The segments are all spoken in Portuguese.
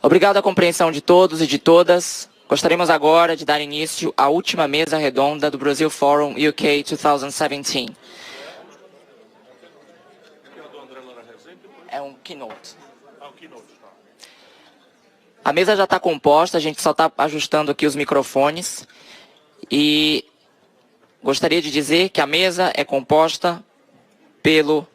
Obrigado à compreensão de todos e de todas. Gostaríamos agora de dar início à última mesa redonda do Brazil Forum UK 2017. É um keynote. A mesa já está composta, a gente só está ajustando aqui os microfones. E gostaria de dizer que a mesa é composta pelo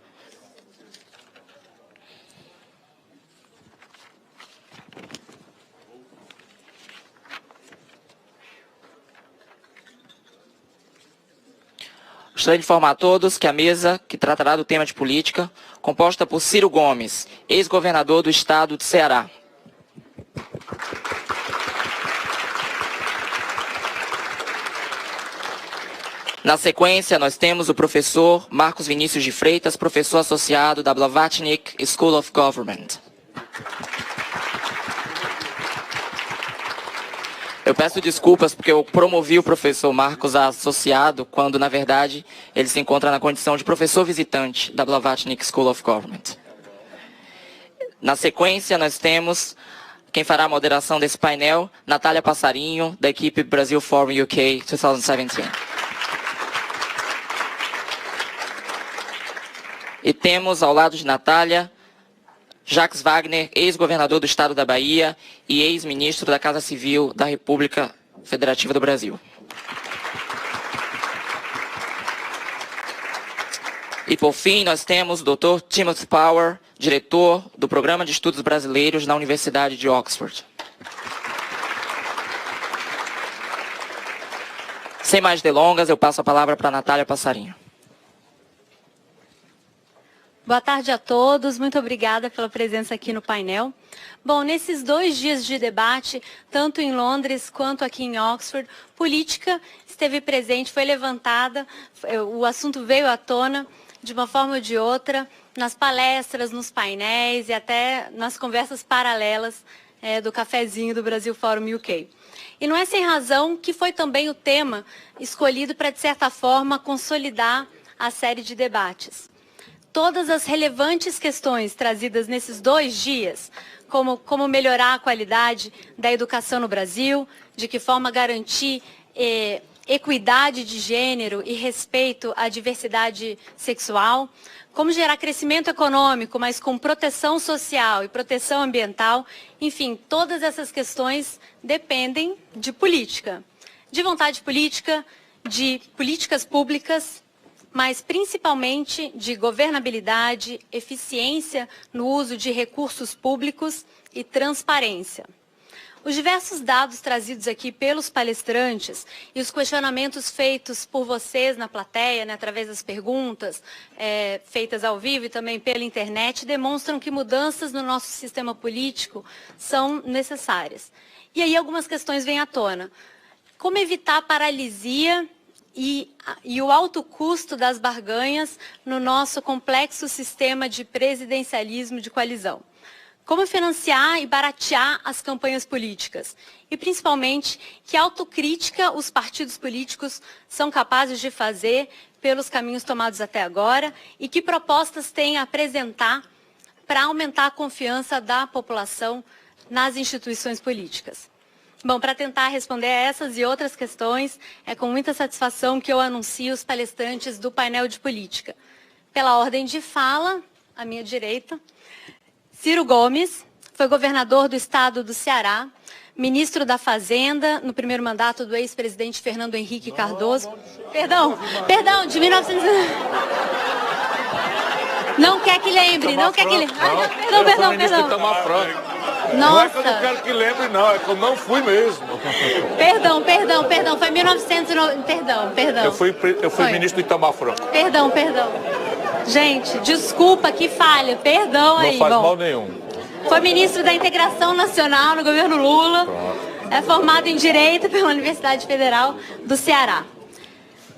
Gostaria de informar a todos que a mesa, que tratará do tema de política, composta por Ciro Gomes, ex-governador do estado de Ceará. Na sequência, nós temos o professor Marcos Vinícius de Freitas, professor associado da Blavatnik School of Government. Eu peço desculpas porque eu promovi o professor Marcos a associado, quando, na verdade, ele se encontra na condição de professor visitante da Blavatnik School of Government. Na sequência, nós temos quem fará a moderação desse painel, Natália Passarinho, da equipe Brazil Forum UK 2017. E temos, ao lado de Natália, Jacques Wagner, ex-governador do estado da Bahia e ex-ministro da Casa Civil da República Federativa do Brasil. E por fim, nós temos o Dr. Timothy Power, diretor do Programa de Estudos Brasileiros na Universidade de Oxford. Sem mais delongas, eu passo a palavra para a Natália Passarinho. Boa tarde a todos, muito obrigada pela presença aqui no painel. Bom, nesses 2 dias de debate, tanto em Londres quanto aqui em Oxford, política esteve presente, foi levantada, o assunto veio à tona de uma forma ou de outra, nas palestras, nos painéis e até nas conversas paralelas do cafezinho do Brasil Forum UK. E não é sem razão que foi também o tema escolhido para, de certa forma, consolidar a série de debates. Todas as relevantes questões trazidas nesses 2 dias, como melhorar a qualidade da educação no Brasil, de que forma garantir equidade de gênero e respeito à diversidade sexual, como gerar crescimento econômico, mas com proteção social e proteção ambiental, enfim, todas essas questões dependem de política, de vontade política, de políticas públicas, mas principalmente de governabilidade, eficiência no uso de recursos públicos e transparência. Os diversos dados trazidos aqui pelos palestrantes e os questionamentos feitos por vocês na plateia, através das perguntas feitas ao vivo e também pela internet, demonstram que mudanças no nosso sistema político são necessárias. E aí algumas questões vêm à tona. Como evitar a paralisia e o alto custo das barganhas no nosso complexo sistema de presidencialismo de coalizão? Como financiar e baratear as campanhas políticas? E, principalmente, que autocrítica os partidos políticos são capazes de fazer pelos caminhos tomados até agora e que propostas têm a apresentar para aumentar a confiança da população nas instituições políticas? Bom, para tentar responder a essas e outras questões, é com muita satisfação que eu anuncio os palestrantes do painel de política. Pela ordem de fala, à minha direita, Ciro Gomes, foi governador do estado do Ceará, ministro da Fazenda no primeiro mandato do ex-presidente Fernando Henrique Cardoso. Perdão, de 1900... Não quer que lembre, não quer que lembre. Perdão. Nossa. Não é que eu não quero que lembre, não, é que eu não fui mesmo. Perdão, foi 1990, perdão. Eu fui ministro de Itamar Franco. Perdão. Gente, desculpa, que falha, perdão aí. Não faz mal nenhum. Foi ministro da Integração Nacional no governo Lula. Pronto. É formado em Direito pela Universidade Federal do Ceará.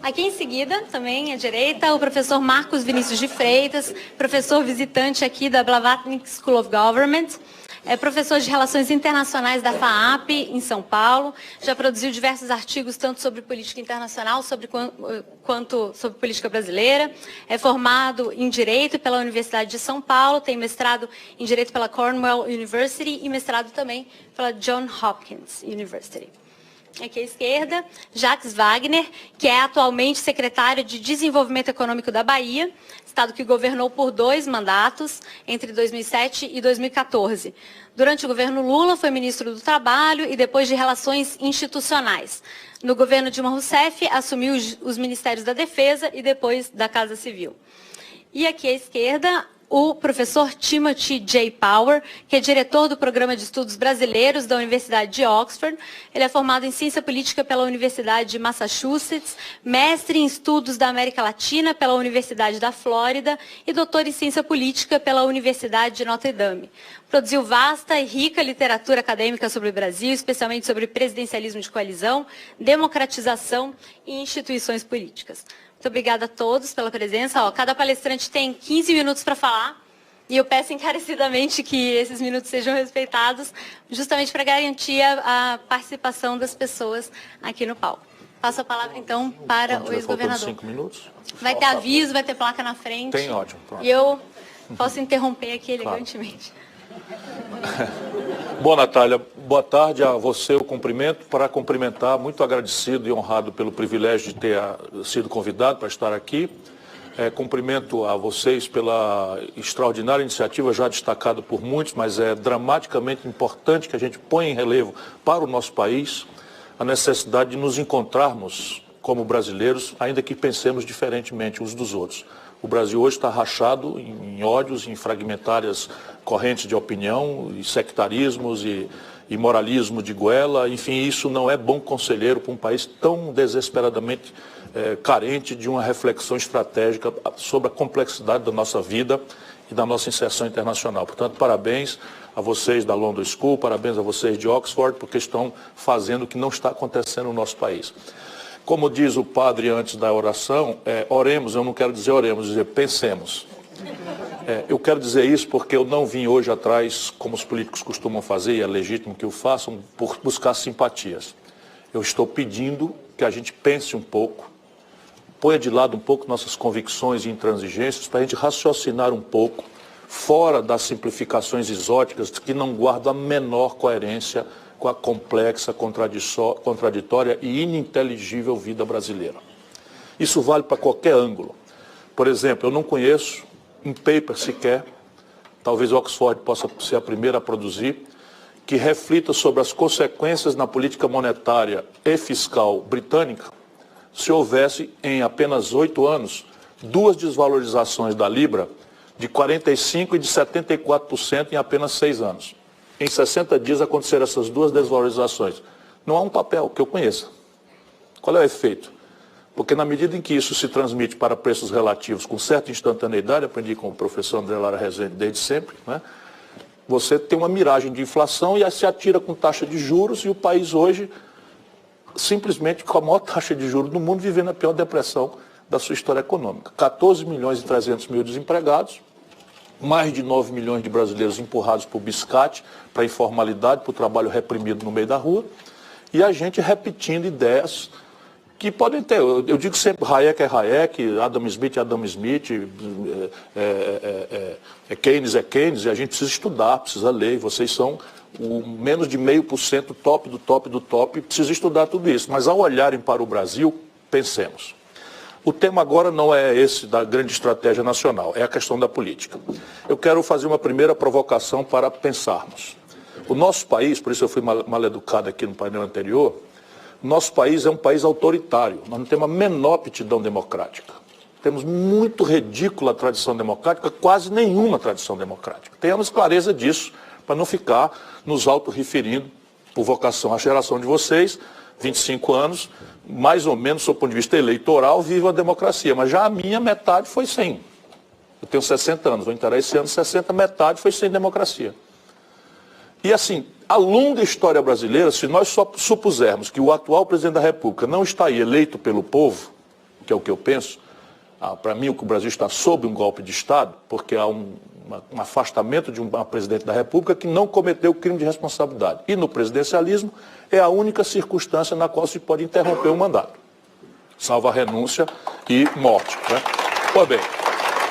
Aqui em seguida, também à direita, o professor Marcos Vinícius de Freitas, professor visitante aqui da Blavatnik School of Government. É professor de Relações Internacionais da FAAP, em São Paulo. Já produziu diversos artigos, tanto sobre política internacional quanto sobre política brasileira. É formado em Direito pela Universidade de São Paulo, tem mestrado em Direito pela Cornell University e mestrado também pela Johns Hopkins University. Aqui à esquerda, Jacques Wagner, que é atualmente secretário de Desenvolvimento Econômico da Bahia, estado que governou por 2 mandatos, entre 2007 e 2014. Durante o governo Lula, foi ministro do Trabalho e depois de Relações Institucionais. No governo Dilma Rousseff, assumiu os Ministérios da Defesa e depois da Casa Civil. E aqui à esquerda, o professor Timothy J. Power, que é diretor do Programa de Estudos Brasileiros da Universidade de Oxford. Ele é formado em Ciência Política pela Universidade de Massachusetts, mestre em Estudos da América Latina pela Universidade da Flórida e doutor em Ciência Política pela Universidade de Notre Dame. Produziu vasta e rica literatura acadêmica sobre o Brasil, especialmente sobre presidencialismo de coalizão, democratização e instituições políticas. Muito obrigada a todos pela presença. Cada palestrante tem 15 minutos para falar e eu peço encarecidamente que esses minutos sejam respeitados, justamente para garantir a participação das pessoas aqui no palco. Passo a palavra, então, para o ex-governador. 5 minutos? Vai ter aviso, vai ter placa na frente. Tem, ótimo. Pronto. E eu posso interromper aqui elegantemente. Bom, Natália, boa tarde a você, eu cumprimento, para cumprimentar, muito agradecido e honrado pelo privilégio de ter sido convidado para estar aqui. Cumprimento a vocês pela extraordinária iniciativa, já destacada por muitos, mas é dramaticamente importante que a gente ponha em relevo para o nosso país a necessidade de nos encontrarmos como brasileiros, ainda que pensemos diferentemente uns dos outros. O Brasil hoje está rachado em ódios, em fragmentárias correntes de opinião, e sectarismos e moralismo de goela. Enfim, isso não é bom conselheiro para um país tão desesperadamente carente de uma reflexão estratégica sobre a complexidade da nossa vida e da nossa inserção internacional. Portanto, parabéns a vocês da London School, parabéns a vocês de Oxford, porque estão fazendo o que não está acontecendo no nosso país. Como diz o padre antes da oração, oremos, eu não quero dizer oremos, dizer pensemos. Eu quero dizer isso porque eu não vim hoje atrás, como os políticos costumam fazer, e é legítimo que o façam, por buscar simpatias. Eu estou pedindo que a gente pense um pouco, ponha de lado um pouco nossas convicções e intransigências, para a gente raciocinar um pouco, fora das simplificações exóticas que não guardam a menor coerência com a complexa, contraditória e ininteligível vida brasileira. Isso vale para qualquer ângulo. Por exemplo, eu não conheço um paper sequer, talvez Oxford possa ser a primeira a produzir, que reflita sobre as consequências na política monetária e fiscal britânica, se houvesse, em apenas 8 anos, 2 desvalorizações da Libra de 45% e de 74% em apenas 6 anos. Em 60 dias aconteceram essas 2 desvalorizações. Não há um papel que eu conheça. Qual é o efeito? Porque na medida em que isso se transmite para preços relativos com certa instantaneidade, aprendi com o professor André Lara Rezende desde sempre, né? Você tem uma miragem de inflação e aí se atira com taxa de juros e o país hoje, simplesmente com a maior taxa de juros do mundo, vivendo a pior depressão da sua história econômica. 14 milhões e 300 mil desempregados, mais de 9 milhões de brasileiros empurrados por biscate, para a informalidade, para o trabalho reprimido no meio da rua, e a gente repetindo ideias que podem ter, eu digo sempre, Hayek é Hayek, Adam Smith é Adam Smith, Keynes é Keynes, e a gente precisa estudar, precisa ler, vocês são o menos de 0,5% top do top do top, precisa estudar tudo isso, mas ao olharem para o Brasil, pensemos. O tema agora não é esse da grande estratégia nacional, é a questão da política. Eu quero fazer uma primeira provocação para pensarmos. O nosso país, por isso eu fui mal educado aqui no painel anterior, nosso país é um país autoritário, nós não temos a menor aptidão democrática. Temos muito ridícula tradição democrática, quase nenhuma tradição democrática. Tenhamos clareza disso, para não ficar nos auto-referindo, por vocação à geração de vocês, 25 anos, mais ou menos, do ponto de vista eleitoral, viva a democracia. Mas já a minha metade foi sem. Eu tenho 60 anos, vou entrar esse ano 60, metade foi sem democracia. E assim, a longa história brasileira, se nós só supusermos que o atual presidente da República não está aí eleito pelo povo, que é o que eu penso, para mim o Brasil está sob um golpe de Estado, porque há um um afastamento de um presidente da República que não cometeu crime de responsabilidade. E no presidencialismo é a única circunstância na qual se pode interromper um mandato, salvo a renúncia e morte, né? Pois bem,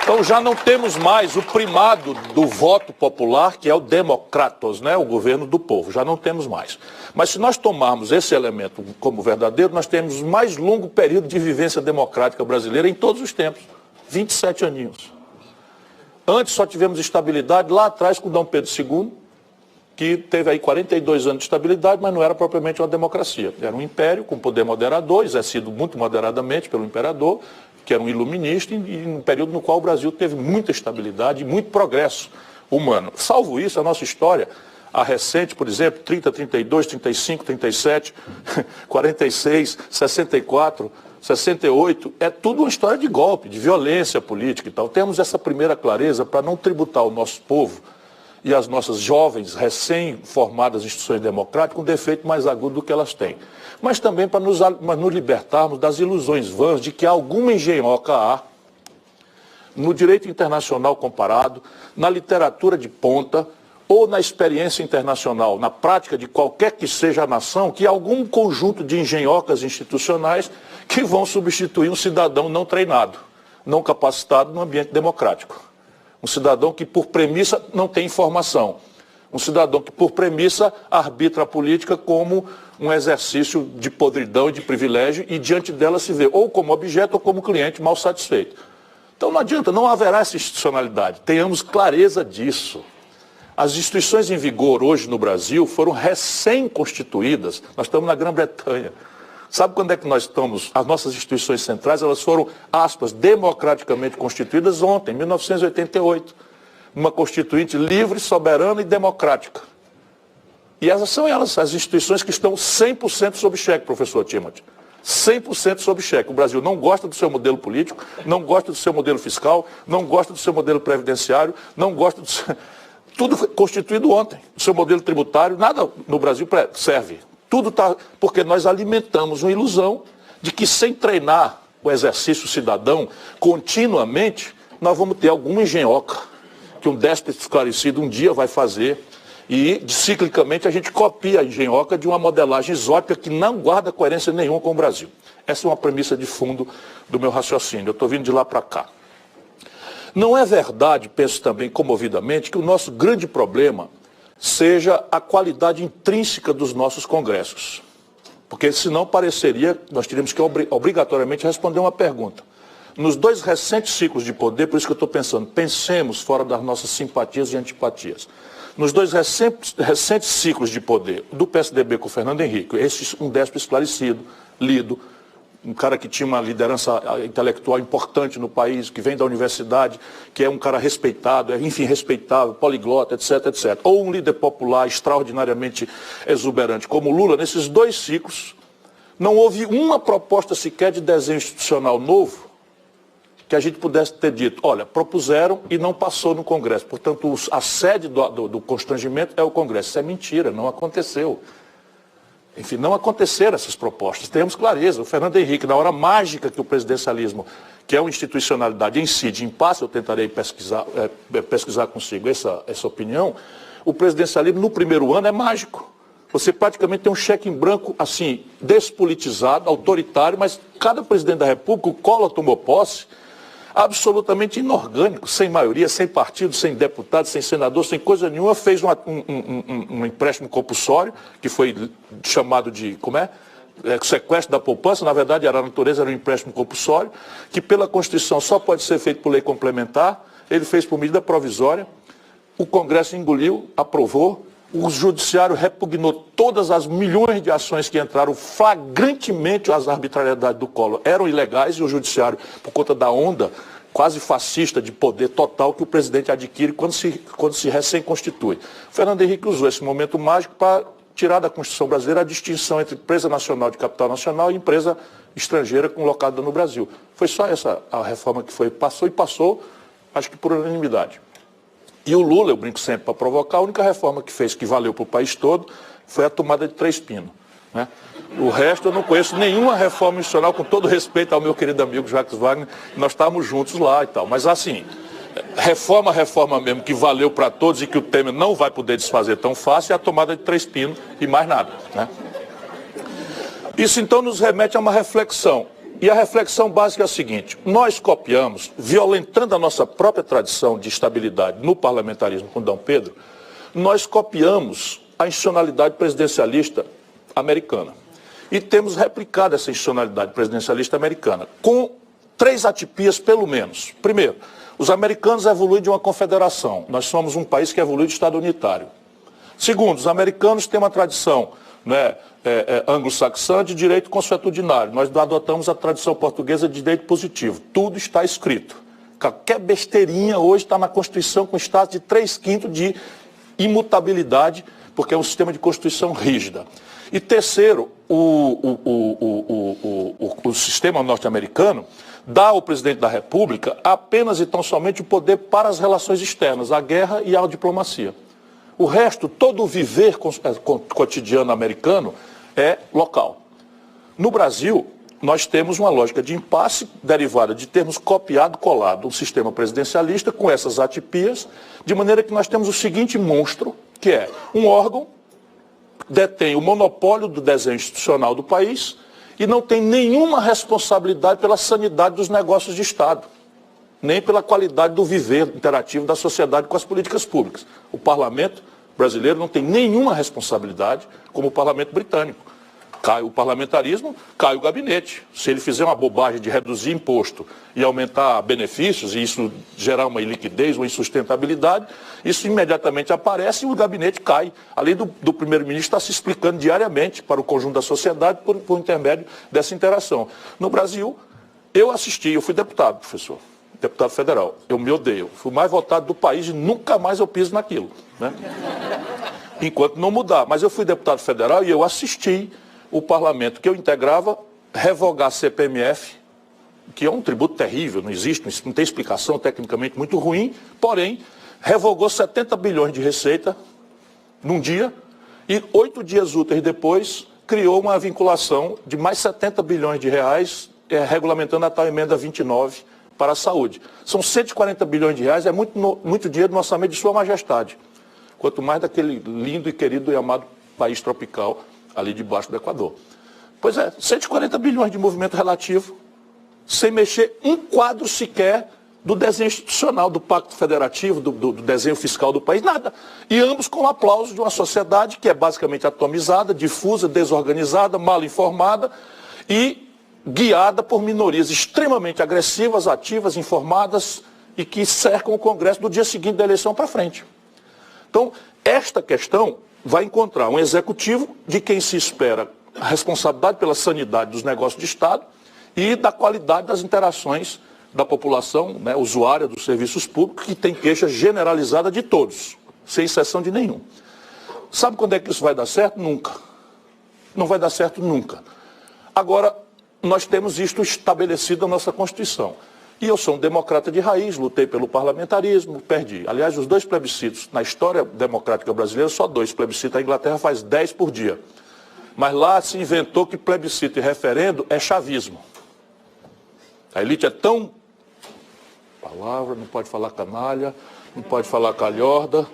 então já não temos mais o primado do voto popular, que é o democratos, né? O governo do povo, já não temos mais. Mas se nós tomarmos esse elemento como verdadeiro, nós temos o mais longo período de vivência democrática brasileira em todos os tempos, 27 aninhos. Antes só tivemos estabilidade lá atrás com Dom Pedro II, que teve aí 42 anos de estabilidade, mas não era propriamente uma democracia. Era um império com poder moderador, exercido muito moderadamente pelo imperador, que era um iluminista, e num período no qual o Brasil teve muita estabilidade e muito progresso humano. Salvo isso, a nossa história, a recente, por exemplo, 30, 32, 35, 37, 46, 64... 68, é tudo uma história de golpe, de violência política e tal. Temos essa primeira clareza para não tributar o nosso povo e as nossas jovens, recém-formadas instituições democráticas com defeito mais agudo do que elas têm. Mas também para nos libertarmos das ilusões vãs de que alguma engenhoca há no direito internacional comparado, na literatura de ponta, ou na experiência internacional, na prática de qualquer que seja a nação, que há algum conjunto de engenhocas institucionais que vão substituir um cidadão não treinado, não capacitado no ambiente democrático. Um cidadão que, por premissa, não tem informação. Um cidadão que, por premissa, arbitra a política como um exercício de podridão e de privilégio e, diante dela, se vê ou como objeto ou como cliente mal satisfeito. Então, não adianta, não haverá essa institucionalidade. Tenhamos clareza disso. As instituições em vigor hoje no Brasil foram recém-constituídas. Nós estamos na Grã-Bretanha. Sabe quando é que nós estamos? As nossas instituições centrais, elas foram, aspas, democraticamente constituídas ontem, em 1988. Uma constituinte livre, soberana e democrática. E essas são elas, as instituições que estão 100% sob cheque, professor Timothy. 100% sob cheque. O Brasil não gosta do seu modelo político, não gosta do seu modelo fiscal, não gosta do seu modelo previdenciário, não gosta do seu... Tudo foi constituído ontem. O seu modelo tributário, nada no Brasil serve. Tudo está... Porque nós alimentamos uma ilusão de que sem treinar o exercício cidadão continuamente, nós vamos ter alguma engenhoca que um déspota esclarecido um dia vai fazer e ciclicamente a gente copia a engenhoca de uma modelagem exótica que não guarda coerência nenhuma com o Brasil. Essa é uma premissa de fundo do meu raciocínio. Eu estou vindo de lá para cá. Não é verdade, penso também comovidamente, que o nosso grande problema seja a qualidade intrínseca dos nossos congressos. Porque senão pareceria, nós teríamos que obrigatoriamente responder uma pergunta. Nos dois recentes ciclos de poder, por isso que eu estou pensando, pensemos fora das nossas simpatias e antipatias. Nos dois recentes ciclos de poder, do PSDB com o Fernando Henrique, esse um déspota esclarecido, lido, um cara que tinha uma liderança intelectual importante no país, que vem da universidade, que é um cara respeitado, enfim, respeitável, poliglota, etc, etc. Ou um líder popular extraordinariamente exuberante como Lula, nesses dois ciclos, não houve uma proposta sequer de desenho institucional novo que a gente pudesse ter dito, olha, propuseram e não passou no Congresso. Portanto, a sede do constrangimento é o Congresso. Isso é mentira, não aconteceu. Enfim, não aconteceram essas propostas. Temos clareza. O Fernando Henrique, na hora mágica que o presidencialismo, que é uma institucionalidade em si, de impasse, eu tentarei pesquisar consigo essa opinião, o presidencialismo no primeiro ano é mágico. Você praticamente tem um cheque em branco, assim, despolitizado, autoritário, mas cada presidente da República, o Collor tomou posse, absolutamente inorgânico, sem maioria, sem partido, sem deputado, sem senador, sem coisa nenhuma, fez um empréstimo compulsório, que foi chamado de, sequestro da poupança, na verdade a natureza era um empréstimo compulsório, que pela Constituição só pode ser feito por lei complementar, ele fez por medida provisória, o Congresso engoliu, aprovou, o Judiciário repugnou todas as milhões de ações que entraram flagrantemente às arbitrariedades do Collor. Eram ilegais e o Judiciário, por conta da onda quase fascista de poder total que o presidente adquire quando se recém-constitui. O Fernando Henrique usou esse momento mágico para tirar da Constituição brasileira a distinção entre empresa nacional de capital nacional e empresa estrangeira colocada no Brasil. Foi só essa a reforma que passou, acho que por unanimidade. E o Lula, eu brinco sempre para provocar, a única reforma que fez, que valeu para o país todo, foi a tomada de Três Pinos, né? O resto eu não conheço nenhuma reforma institucional, com todo respeito ao meu querido amigo Jacques Wagner, nós estávamos juntos lá e tal. Mas assim, reforma mesmo, que valeu para todos e que o Temer não vai poder desfazer tão fácil, é a tomada de 3 pinos e mais nada, né? Isso então nos remete a uma reflexão. E a reflexão básica é a seguinte: nós copiamos, violentando a nossa própria tradição de estabilidade no parlamentarismo com Dom Pedro, nós copiamos a institucionalidade presidencialista americana. E temos replicado essa institucionalidade presidencialista americana, com 3 atipias pelo menos. Primeiro, os americanos evoluem de uma confederação. Nós somos um país que evolui de Estado unitário. Segundo, os americanos têm uma tradição, né, anglo-saxã de direito consuetudinário. Nós adotamos a tradição portuguesa de direito positivo. Tudo está escrito. Qualquer besteirinha hoje está na Constituição com status de 3/5 de imutabilidade, porque é um sistema de Constituição rígida. E terceiro, o sistema norte-americano dá ao presidente da República apenas e tão somente o poder para as relações externas, a guerra e a diplomacia. O resto, todo o viver cotidiano americano é local. No Brasil, nós temos uma lógica de impasse derivada de termos copiado, colado um sistema presidencialista com essas atipias, de maneira que nós temos o seguinte monstro, que é um órgão que detém o monopólio do desenho institucional do país e não tem nenhuma responsabilidade pela sanidade dos negócios de Estado, nem pela qualidade do viver interativo da sociedade com as políticas públicas. O parlamento brasileiro não tem nenhuma responsabilidade como o parlamento britânico. Cai o parlamentarismo, cai o gabinete. Se ele fizer uma bobagem de reduzir imposto e aumentar benefícios, e isso gerar uma iliquidez, uma insustentabilidade, isso imediatamente aparece e o gabinete cai. Além do primeiro-ministro estar se explicando diariamente para o conjunto da sociedade por intermédio dessa interação. No Brasil, eu fui deputado, professor, deputado federal. Eu me odeio. Fui o mais votado do país e nunca mais eu piso naquilo, né? Enquanto não mudar. Mas eu fui deputado federal e eu assisti o parlamento que eu integrava revogar a CPMF, que é um tributo terrível, não existe, não tem explicação, tecnicamente muito ruim, porém, revogou 70 bilhões de receita num dia e 8 dias úteis depois criou uma vinculação de mais 70 bilhões de reais, regulamentando a tal emenda 29 para a saúde. São 140 bilhões de reais, é muito dinheiro no orçamento de Sua Majestade, quanto mais daquele lindo e querido e amado país tropical ali debaixo do Equador. Pois é, 140 bilhões de movimento relativo, sem mexer um quadro sequer do desenho institucional, do pacto federativo, do desenho fiscal do país, nada. E ambos com o aplauso de uma sociedade que é basicamente atomizada, difusa, desorganizada, mal informada e guiada por minorias extremamente agressivas, ativas, informadas e que cercam o Congresso do dia seguinte da eleição para frente. Então, esta questão vai encontrar um executivo de quem se espera a responsabilidade pela sanidade dos negócios de Estado e da qualidade das interações da população, né, usuária dos serviços públicos, que tem queixa generalizada de todos, sem exceção de nenhum. Sabe quando é que isso vai dar certo? Nunca. Não vai dar certo nunca. Agora, nós temos isto estabelecido na nossa Constituição. E eu sou um democrata de raiz, lutei pelo parlamentarismo, perdi. Aliás, os 2 plebiscitos na história democrática brasileira, só 2 plebiscitos. A Inglaterra faz 10 por dia. Mas lá se inventou que plebiscito e referendo é chavismo. A elite é tão... palavra, não pode falar canalha, não pode falar calhorda,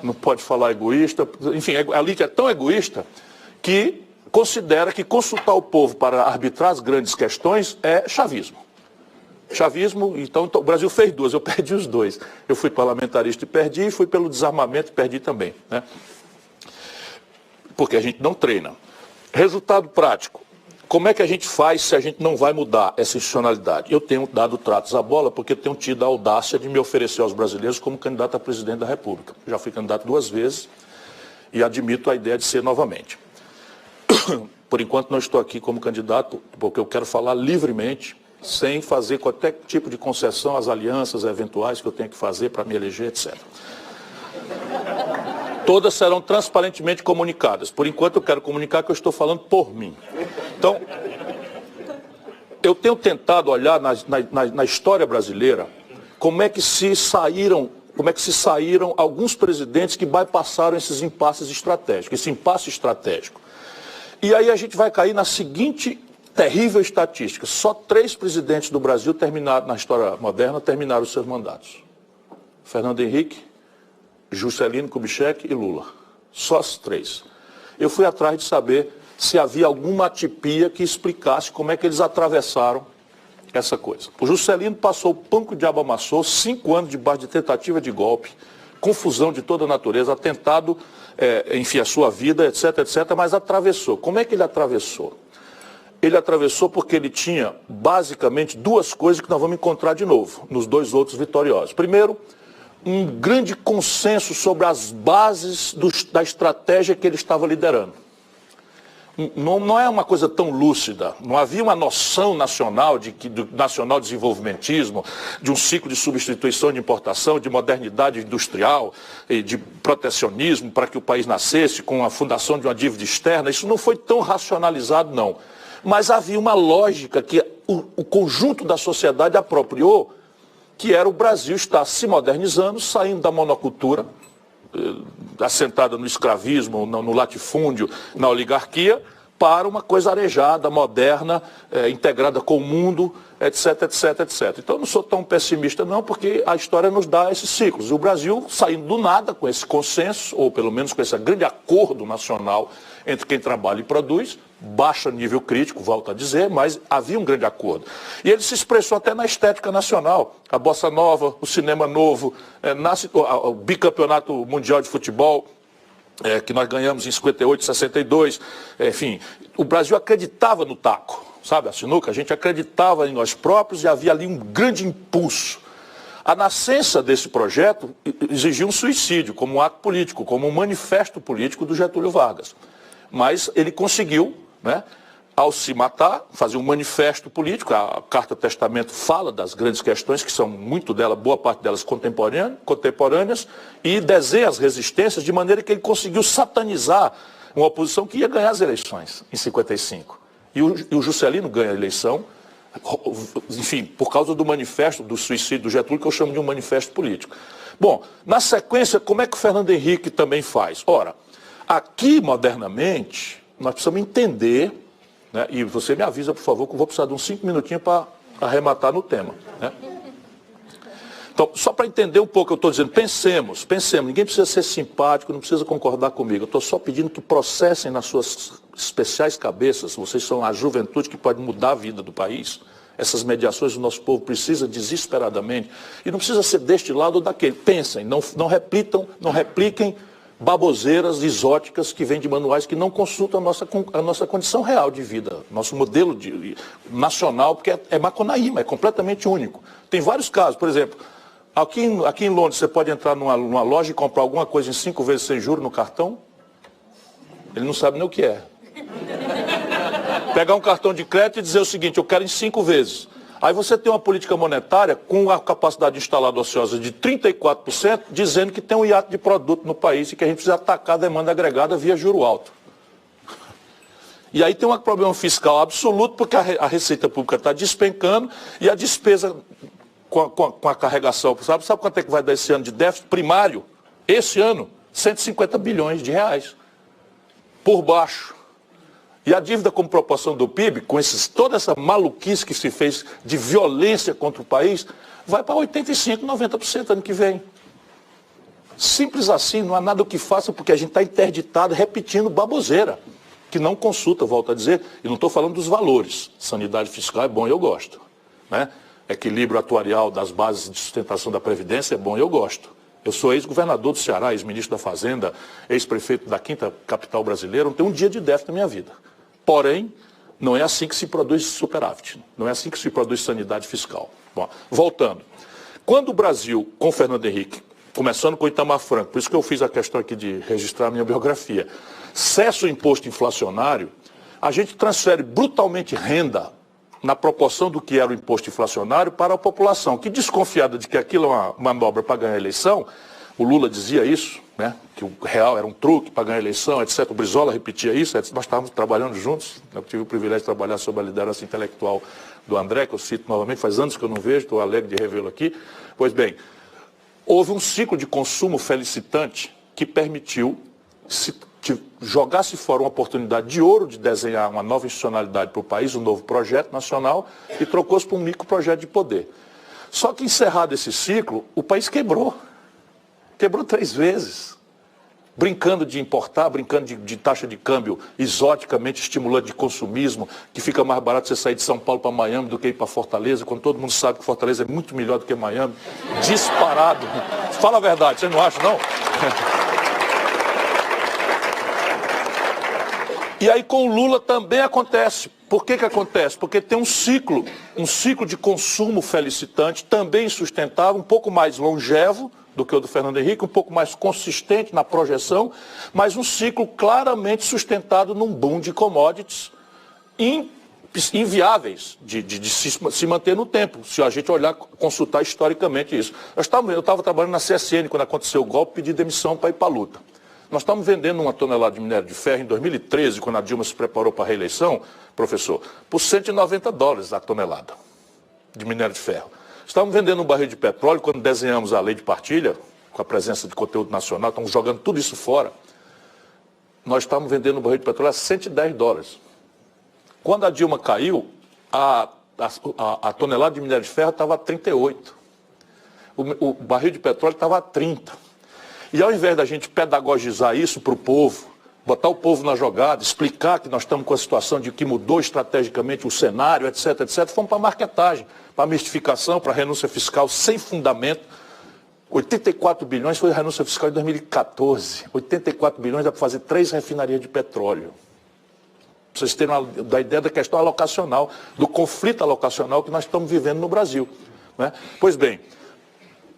não pode falar egoísta. Enfim, a elite é tão egoísta que considera que consultar o povo para arbitrar as grandes questões é chavismo. Chavismo, então o Brasil fez 2, eu perdi os 2. Eu fui parlamentarista e perdi, e fui pelo desarmamento e perdi também, né? Porque a gente não treina. Resultado prático. Como é que a gente faz se a gente não vai mudar essa institucionalidade? Eu tenho dado tratos à bola porque tenho tido a audácia de me oferecer aos brasileiros como candidato a presidente da República. Já fui candidato 2 vezes e admito a ideia de ser novamente. Por enquanto não estou aqui como candidato porque eu quero falar livremente, sem fazer qualquer tipo de concessão às alianças eventuais que eu tenho que fazer para me eleger, etc. Todas serão transparentemente comunicadas. Por enquanto eu quero comunicar que eu estou falando por mim. Então, eu tenho tentado olhar na história brasileira como é que se saíram alguns presidentes que bypassaram esses impasses estratégicos, esse impasse estratégico. E aí a gente vai cair na seguinte terrível estatística: só 3 presidentes do Brasil terminaram, na história moderna, terminaram os seus mandatos. Fernando Henrique, Juscelino Kubitschek e Lula. Só os três. Eu fui atrás de saber se havia alguma atipia que explicasse como é que eles atravessaram essa coisa. O Juscelino passou o pão que o diabo amassou, 5 anos debaixo de tentativa de golpe, confusão de toda a natureza, atentado, enfim, a sua vida, etc, etc, mas atravessou. Como é que ele atravessou? Ele atravessou porque ele tinha, basicamente, 2 coisas que nós vamos encontrar de novo, nos 2 outros vitoriosos. Primeiro, um grande consenso sobre as bases da estratégia que ele estava liderando. Não é uma coisa tão lúcida, não havia uma noção nacional do nacional desenvolvimentismo, de um ciclo de substituição de importação, de modernidade industrial, de protecionismo para que o país nascesse com a fundação de uma dívida externa. Isso não foi tão racionalizado, não. Mas havia uma lógica que o conjunto da sociedade apropriou, que era o Brasil estar se modernizando, saindo da monocultura, assentada no escravismo, no latifúndio, na oligarquia, para uma coisa arejada, moderna, integrada com o mundo, etc, etc, etc. Então eu não sou tão pessimista não, porque a história nos dá esses ciclos. O Brasil saindo do nada com esse consenso, ou pelo menos com esse grande acordo nacional entre quem trabalha e produz, baixo nível crítico, volto a dizer, mas havia um grande acordo. E ele se expressou até na estética nacional. A bossa nova, o cinema novo, o bicampeonato mundial de futebol, que nós ganhamos em 58, 62, enfim. O Brasil acreditava no taco, sabe, a sinuca? A gente acreditava em nós próprios e havia ali um grande impulso. A nascença desse projeto exigiu um suicídio como um ato político, como um manifesto político do Getúlio Vargas. Mas ele conseguiu, né, ao se matar, fazer um manifesto político. A Carta Testamento fala das grandes questões, que são muito delas, boa parte delas contemporâneas, e desenha as resistências de maneira que ele conseguiu satanizar uma oposição que ia ganhar as eleições em 55. E o Juscelino ganha a eleição, enfim, por causa do manifesto, do suicídio do Getúlio, que eu chamo de um manifesto político. Bom, na sequência, como é que o Fernando Henrique também faz? Ora, aqui, modernamente, nós precisamos entender, né, e você me avisa, por favor, que eu vou precisar de uns 5 minutinhos para arrematar no tema. Né? Então, só para entender um pouco, eu estou dizendo, pensemos, ninguém precisa ser simpático, não precisa concordar comigo, eu estou só pedindo que processem nas suas especiais cabeças, vocês são a juventude que pode mudar a vida do país, essas mediações o nosso povo precisa desesperadamente, e não precisa ser deste lado ou daquele, pensem, não repliquem baboseiras exóticas que vêm de manuais que não consultam a nossa condição real de vida, nosso modelo nacional, porque é macunaíma, é completamente único. Tem vários casos, por exemplo, aqui em Londres você pode entrar numa loja e comprar alguma coisa em 5 vezes sem juros no cartão, ele não sabe nem o que é. Pegar um cartão de crédito e dizer o seguinte, eu quero em 5 vezes. Aí você tem uma política monetária com a capacidade instalada ociosa de 34%, dizendo que tem um hiato de produto no país e que a gente precisa atacar a demanda agregada via juro alto. E aí tem um problema fiscal absoluto, porque a receita pública está despencando e a despesa com a carregação, sabe quanto é que vai dar esse ano de déficit primário? Esse ano, 150 bilhões de reais. Por baixo. E a dívida como proporção do PIB, com toda essa maluquice que se fez de violência contra o país, vai para 85%, 90% ano que vem. Simples assim, não há nada o que faça, porque a gente está interditado repetindo baboseira, que não consulta, volto a dizer, e não estou falando dos valores. Sanidade fiscal é bom e eu gosto. Né? Equilíbrio atuarial das bases de sustentação da Previdência é bom e eu gosto. Eu sou ex-governador do Ceará, ex-ministro da Fazenda, ex-prefeito da 5ª capital brasileira, não tenho um dia de déficit na minha vida. Porém, não é assim que se produz superávit, não é assim que se produz sanidade fiscal. Bom, voltando. Quando o Brasil, com Fernando Henrique, começando com Itamar Franco, por isso que eu fiz a questão aqui de registrar a minha biografia, cessa o imposto inflacionário, a gente transfere brutalmente renda na proporção do que era o imposto inflacionário para a população, que desconfiada de que aquilo é uma manobra para ganhar a eleição, o Lula dizia isso, né, que o real era um truque para ganhar a eleição, etc. O Brizola repetia isso, etc. Nós estávamos trabalhando juntos, eu tive o privilégio de trabalhar sob a liderança intelectual do André, que eu cito novamente, faz anos que eu não vejo, estou alegre de revê-lo aqui. Pois bem, houve um ciclo de consumo felicitante que permitiu jogar-se fora uma oportunidade de ouro de desenhar uma nova institucionalidade para o país, um novo projeto nacional, e trocou-se por um microprojeto de poder. Só que encerrado esse ciclo, o país quebrou. Quebrou 3 vezes. Brincando de importar, brincando de taxa de câmbio exoticamente estimulante de consumismo, que fica mais barato você sair de São Paulo para Miami do que ir para Fortaleza, quando todo mundo sabe que Fortaleza é muito melhor do que Miami. Disparado. Fala a verdade, vocês não acham, não? E aí com o Lula também acontece. Por que acontece? Porque tem um ciclo de consumo felicitante, também sustentável, um pouco mais longevo do que o do Fernando Henrique, um pouco mais consistente na projeção, mas um ciclo claramente sustentado num boom de commodities inviáveis de se manter no tempo, se a gente olhar, consultar historicamente isso. Eu estava trabalhando na CSN quando aconteceu o golpe, pedi demissão para ir para a luta. Nós estamos vendendo uma tonelada de minério de ferro em 2013, quando a Dilma se preparou para a reeleição, professor, por $190 a tonelada de minério de ferro. Estamos vendendo um barril de petróleo, quando desenhamos a lei de partilha, com a presença de conteúdo nacional, estamos jogando tudo isso fora. Nós estamos vendendo um barril de petróleo a $110. Quando a Dilma caiu, a tonelada de minério de ferro estava a 38. O barril de petróleo estava a 30. E ao invés da gente pedagogizar isso para o povo, botar o povo na jogada, explicar que nós estamos com a situação de que mudou estrategicamente o cenário, etc, etc, fomos para a marketagem, para a mistificação, para a renúncia fiscal sem fundamento. 84 bilhões foi a renúncia fiscal em 2014. 84 bilhões dá para fazer 3 refinarias de petróleo. Para vocês terem uma ideia da questão alocacional, do conflito alocacional que nós estamos vivendo no Brasil, né? Pois bem,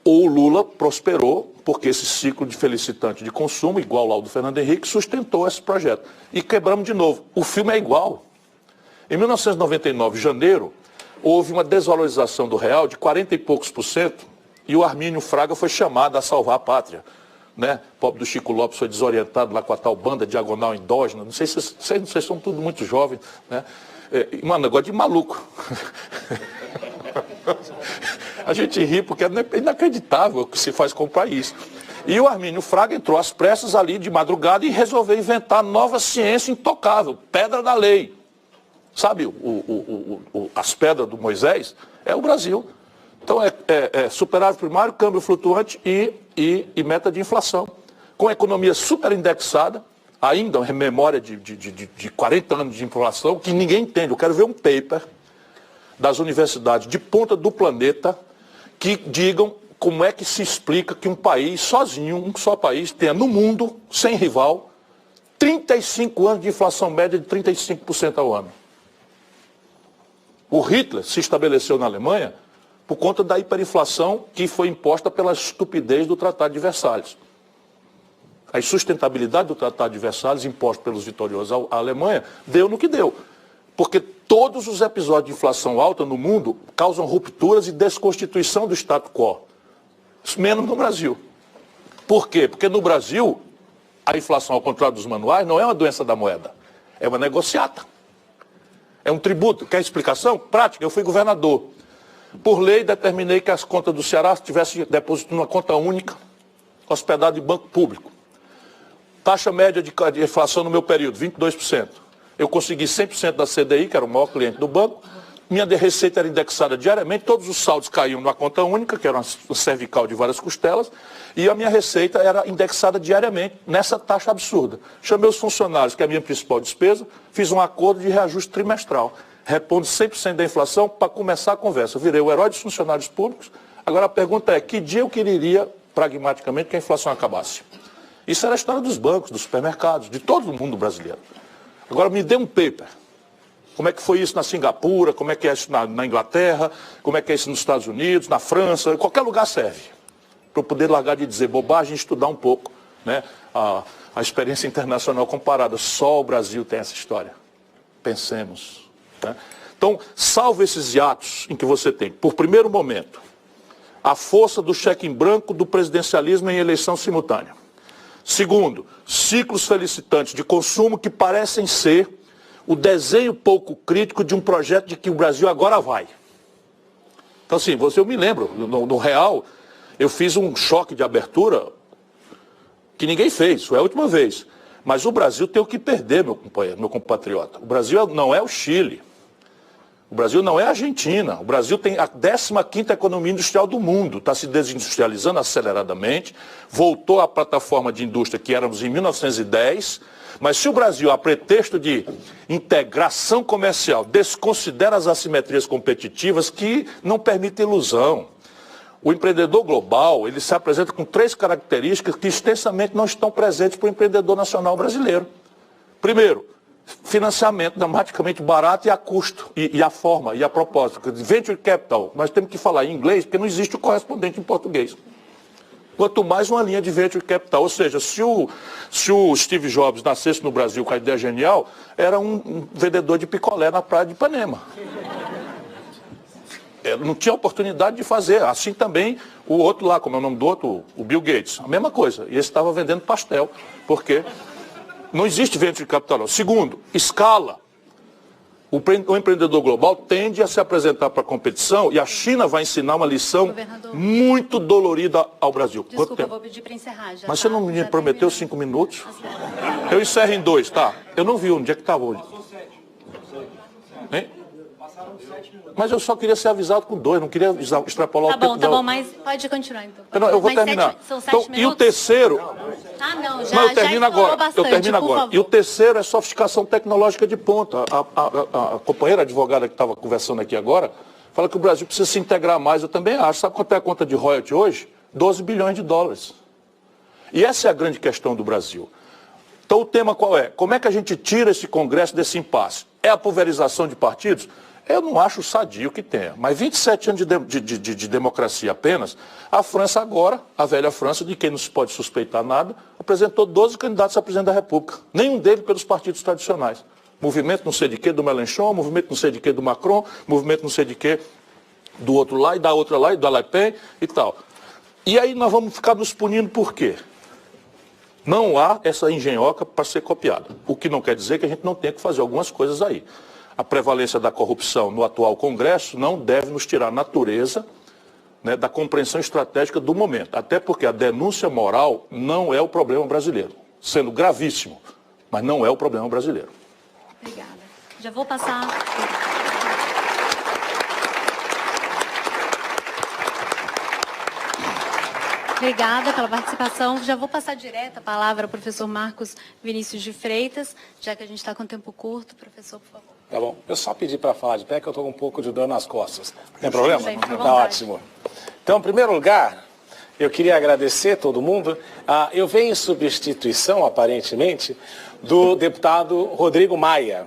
o Lula prosperou porque esse ciclo de felicitante de consumo, igual ao do Fernando Henrique, sustentou esse projeto. E quebramos de novo. O filme é igual. Em 1999, janeiro, houve uma desvalorização do real de 40 e poucos % e o Armínio Fraga foi chamado a salvar a pátria, né? O pobre do Chico Lopes foi desorientado lá com a tal banda diagonal endógena. Não sei se vocês são todos muito jovens, né? Um negócio de maluco. A gente ri porque é inacreditável o que se faz com o país. E o Armínio Fraga entrou às pressas ali de madrugada e resolveu inventar nova ciência intocável, pedra da lei. Sabe, as pedras do Moisés? É o Brasil. Então é superávit primário, câmbio flutuante e meta de inflação. Com a economia superindexada, ainda uma memória de 40 anos de inflação, que ninguém entende. Eu quero ver um paper das universidades de ponta do planeta que digam como é que se explica que um país sozinho, um só país, tenha no mundo, sem rival, 35 anos de inflação média de 35% ao ano. O Hitler se estabeleceu na Alemanha por conta da hiperinflação que foi imposta pela estupidez do Tratado de Versalhes. A insustentabilidade do Tratado de Versalhes, imposto pelos vitoriosos à Alemanha, deu no que deu. Porque todos os episódios de inflação alta no mundo causam rupturas e desconstituição do status quo. Menos no Brasil. Por quê? Porque no Brasil, a inflação, ao contrário dos manuais, não é uma doença da moeda. É uma negociata. É um tributo. Quer explicação? Prática. Eu fui governador. Por lei, determinei que as contas do Ceará tivessem depósito numa conta única, hospedado em banco público. Taxa média de inflação no meu período, 22%. Eu consegui 100% da CDI, que era o maior cliente do banco. Minha receita era indexada diariamente, todos os saldos caíam numa conta única, que era uma cervical de várias costelas, e a minha receita era indexada diariamente nessa taxa absurda. Chamei os funcionários, que é a minha principal despesa, fiz um acordo de reajuste trimestral, repondo 100% da inflação para começar a conversa. Eu virei o herói dos funcionários públicos. Agora a pergunta é, que dia eu quereria, pragmaticamente, que a inflação acabasse? Isso era a história dos bancos, dos supermercados, de todo o mundo brasileiro. Agora me dê um paper. Como é que foi isso na Singapura, como é que é isso na Inglaterra, como é que é isso nos Estados Unidos, na França, qualquer lugar serve. Para eu poder largar de dizer bobagem e estudar um pouco, né, a experiência internacional comparada. Só o Brasil tem essa história. Pensemos. Né? Então, salve esses hiatos em que você tem. Por primeiro momento, a força do cheque em branco do presidencialismo em eleição simultânea. Segundo, ciclos felicitantes de consumo que parecem ser o desenho pouco crítico de um projeto de que o Brasil agora vai. Então, assim, eu me lembro, no Real, eu fiz um choque de abertura que ninguém fez, foi a última vez. Mas o Brasil tem o que perder, meu compatriota. O Brasil não é o Chile. O Brasil não é a Argentina. O Brasil tem a 15ª economia industrial do mundo. Está se desindustrializando aceleradamente. Voltou à plataforma de indústria que éramos em 1910. Mas se o Brasil, a pretexto de integração comercial, desconsidera as assimetrias competitivas que não permitem ilusão. O empreendedor global, ele se apresenta com 3 características que extensamente não estão presentes para o empreendedor nacional brasileiro. Primeiro, financiamento dramaticamente barato e a custo, e a forma, e a propósito. Venture capital, nós temos que falar em inglês porque não existe o correspondente em português. Quanto mais uma linha de venture capital, ou seja, se o Steve Jobs nascesse no Brasil com a ideia genial, era um vendedor de picolé na praia de Ipanema. Não tinha oportunidade de fazer. Assim também o outro lá, como é o nome do outro, o Bill Gates, a mesma coisa. E esse estava vendendo pastel, porque não existe venture capital. Segundo, escala. O empreendedor global tende a se apresentar para a competição e a China vai ensinar uma lição muito dolorida ao Brasil. Desculpa, eu vou pedir para encerrar já. Mas você não me prometeu 5 minutos? Eu encerro em 2, tá? Eu não vi onde é que estava hoje. Hein? Mas eu só queria ser avisado com 2, não queria extrapolar o tempo. Tá bom, mas pode continuar então. Não, eu vou terminar. São 7 minutos? E o terceiro... não, já, não, eu termino agora. Bastante, eu termino agora. E o terceiro é sofisticação tecnológica de ponta. A companheira advogada que estava conversando aqui agora fala que o Brasil precisa se integrar mais. Eu também acho. Sabe quanto é a conta de royalty hoje? 12 bilhões de dólares. E essa é a grande questão do Brasil. Então o tema qual é? Como é que a gente tira esse Congresso desse impasse? É a pulverização de partidos? Eu não acho sadio que tenha, mas 27 anos de democracia apenas, a França agora, a velha França, de quem não se pode suspeitar nada, apresentou 12 candidatos a presidente da República, nenhum deles pelos partidos tradicionais. Movimento não sei de quê do Mélenchon, movimento não sei de quê do Macron, movimento não sei de quê do outro lá e da outra lá e do Le Pen e tal. E aí nós vamos ficar nos punindo por quê? Não há essa engenhoca para ser copiada, o que não quer dizer que a gente não tenha que fazer algumas coisas aí. A prevalência da corrupção no atual Congresso não deve nos tirar a natureza, né, da compreensão estratégica do momento. Até porque a denúncia moral não é o problema brasileiro. Sendo gravíssimo, mas não é o problema brasileiro. Obrigada. Já vou passar... Obrigada pela participação. Já vou passar direto a palavra ao professor Marcos Vinícius de Freitas, já que a gente está com tempo curto. Professor, por favor. Tá bom. Eu só pedi para falar de pé que eu estou com um pouco de dor nas costas. Tem problema? Bem, tá ótimo. Então, em primeiro lugar, eu queria agradecer a todo mundo. Eu venho em substituição, aparentemente, do deputado Rodrigo Maia.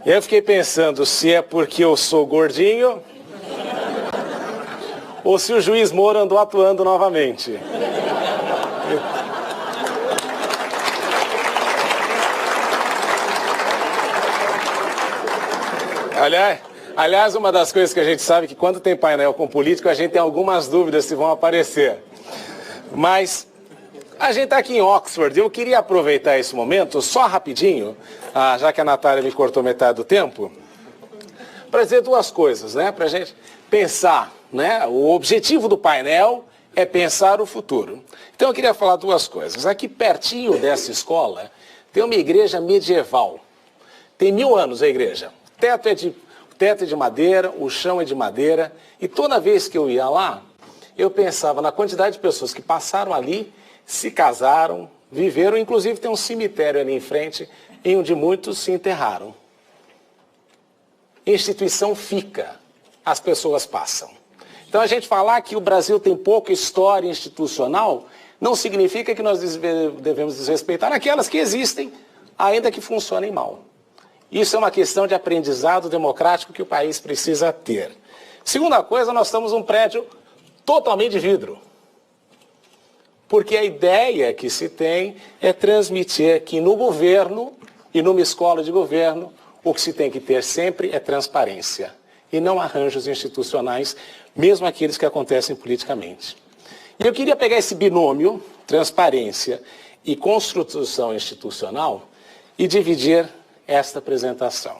E aí eu fiquei pensando se é porque eu sou gordinho ou se o juiz Moro andou atuando novamente. Aliás, uma das coisas que a gente sabe é que quando tem painel com político, a gente tem algumas dúvidas se vão aparecer. Mas a gente está aqui em Oxford, eu queria aproveitar esse momento, só rapidinho, já que a Natália me cortou metade do tempo, para dizer 2 coisas, né? Para a gente pensar, né? O objetivo do painel é pensar o futuro. Então eu queria falar 2 coisas. Aqui pertinho dessa escola tem uma igreja medieval. Tem 1000 anos a igreja. O teto é de madeira, o chão é de madeira. E toda vez que eu ia lá, eu pensava na quantidade de pessoas que passaram ali, se casaram, viveram. Inclusive tem um cemitério ali em frente, em onde muitos se enterraram. Instituição fica, as pessoas passam. Então a gente falar que o Brasil tem pouca história institucional, não significa que nós devemos desrespeitar aquelas que existem, ainda que funcionem mal. Isso é uma questão de aprendizado democrático que o país precisa ter. Segunda coisa, nós estamos num prédio totalmente de vidro. Porque a ideia que se tem é transmitir que no governo e numa escola de governo, o que se tem que ter sempre é transparência. E não arranjos institucionais, mesmo aqueles que acontecem politicamente. E eu queria pegar esse binômio, transparência e construção institucional, e dividir esta apresentação.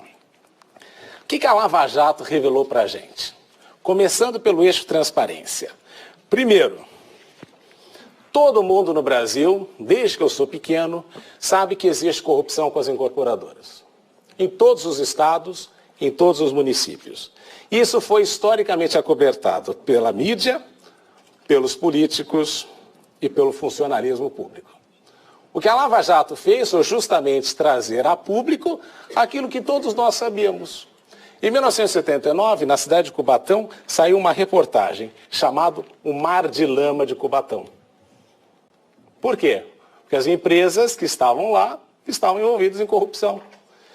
O que a Lava Jato revelou para a gente? Começando pelo eixo transparência. Primeiro, todo mundo no Brasil, desde que eu sou pequeno, sabe que existe corrupção com as incorporadoras. Em todos os estados, em todos os municípios. Isso foi historicamente acobertado pela mídia, pelos políticos e pelo funcionalismo público. O que a Lava Jato fez foi justamente trazer a público aquilo que todos nós sabíamos. Em 1979, na cidade de Cubatão, saiu uma reportagem chamada O Mar de Lama de Cubatão. Por quê? Porque as empresas que estavam lá estavam envolvidas em corrupção.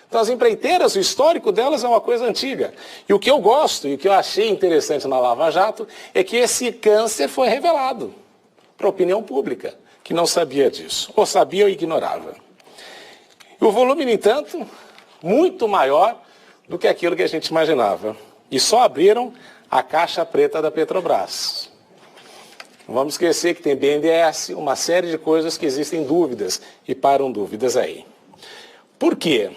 Então, as empreiteiras, o histórico delas é uma coisa antiga. E o que eu gosto e o que eu achei interessante na Lava Jato é que esse câncer foi revelado para a opinião pública, que não sabia disso, ou sabia ou ignorava. E o volume, no entanto, muito maior do que aquilo que a gente imaginava. E só abriram a caixa preta da Petrobras. Não vamos esquecer que tem BNDES, uma série de coisas que existem dúvidas e param dúvidas aí. Por quê?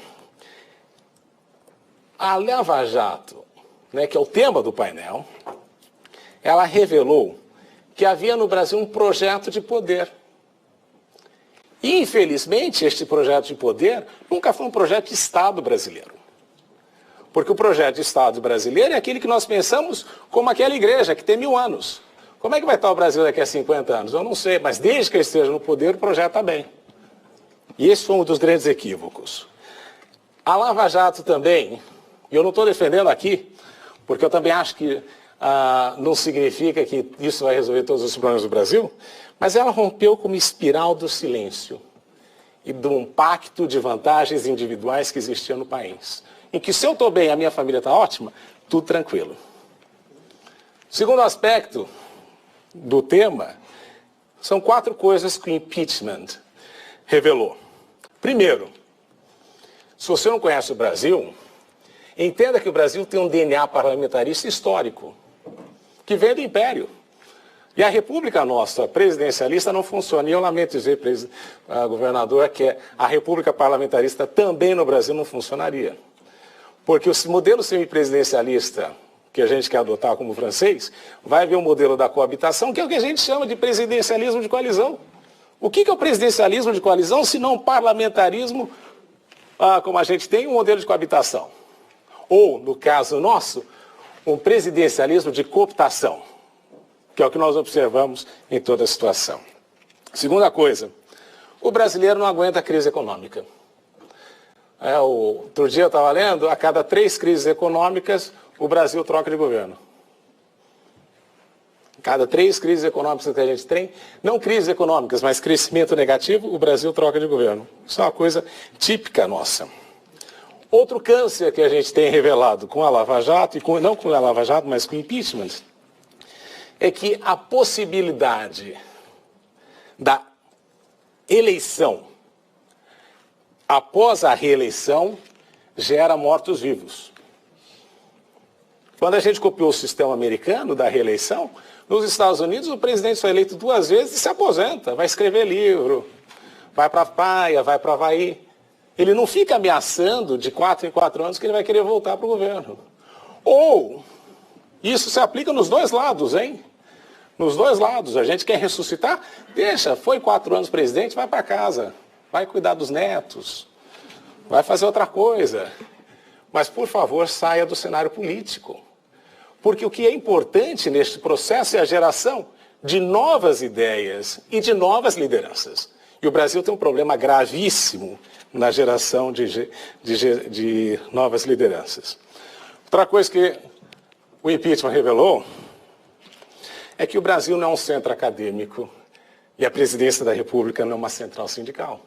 A Lava Jato, né, que é o tema do painel, ela revelou que havia no Brasil um projeto de poder. E, infelizmente, este projeto de poder nunca foi um projeto de Estado brasileiro. Porque o projeto de Estado brasileiro é aquele que nós pensamos como aquela igreja que tem 1000 anos. Como é que vai estar o Brasil daqui a 50 anos? Eu não sei, mas desde que eu esteja no poder, o projeto está bem. E esse foi um dos grandes equívocos. A Lava Jato também, e eu não estou defendendo aqui, porque eu também acho que não significa que isso vai resolver todos os problemas do Brasil, mas ela rompeu com uma espiral do silêncio e de um pacto de vantagens individuais que existia no país. Em que se eu estou bem e a minha família está ótima, tudo tranquilo. Segundo aspecto do tema, são 4 coisas que o impeachment revelou. Primeiro, se você não conhece o Brasil, entenda que o Brasil tem um DNA parlamentarista histórico, que vem do Império. E a República nossa, presidencialista, não funciona. E eu lamento dizer, governador, que a República parlamentarista também no Brasil não funcionaria. Porque o modelo semipresidencialista que a gente quer adotar como francês, vai ver o modelo da coabitação, que é o que a gente chama de presidencialismo de coalizão. O que é o presidencialismo de coalizão, se não parlamentarismo, como a gente tem, um modelo de coabitação? Ou, no caso nosso, um presidencialismo de cooptação, que é o que nós observamos em toda a situação. Segunda coisa, o brasileiro não aguenta a crise econômica. Outro dia eu estava lendo, a cada 3 crises econômicas, o Brasil troca de governo. Cada 3 crises econômicas que a gente tem, não crises econômicas, mas crescimento negativo, o Brasil troca de governo. Isso é uma coisa típica nossa. Outro câncer que a gente tem revelado com a Lava Jato, não com a Lava Jato, mas com o impeachment, é que a possibilidade da eleição após a reeleição gera mortos-vivos. Quando a gente copiou o sistema americano da reeleição, nos Estados Unidos o presidente foi eleito 2 vezes e se aposenta, vai escrever livro, vai para a praia, vai para o Havaí. Ele não fica ameaçando de 4 em 4 anos que ele vai querer voltar para o governo. Ou, isso se aplica nos 2 lados, hein? Nos 2 lados, a gente quer ressuscitar, deixa, foi 4 anos presidente, vai para casa, vai cuidar dos netos, vai fazer outra coisa. Mas, por favor, saia do cenário político. Porque o que é importante neste processo é a geração de novas ideias e de novas lideranças. E o Brasil tem um problema gravíssimo na geração de novas lideranças. Outra coisa que o impeachment revelou é que o Brasil não é um centro acadêmico e a presidência da República não é uma central sindical.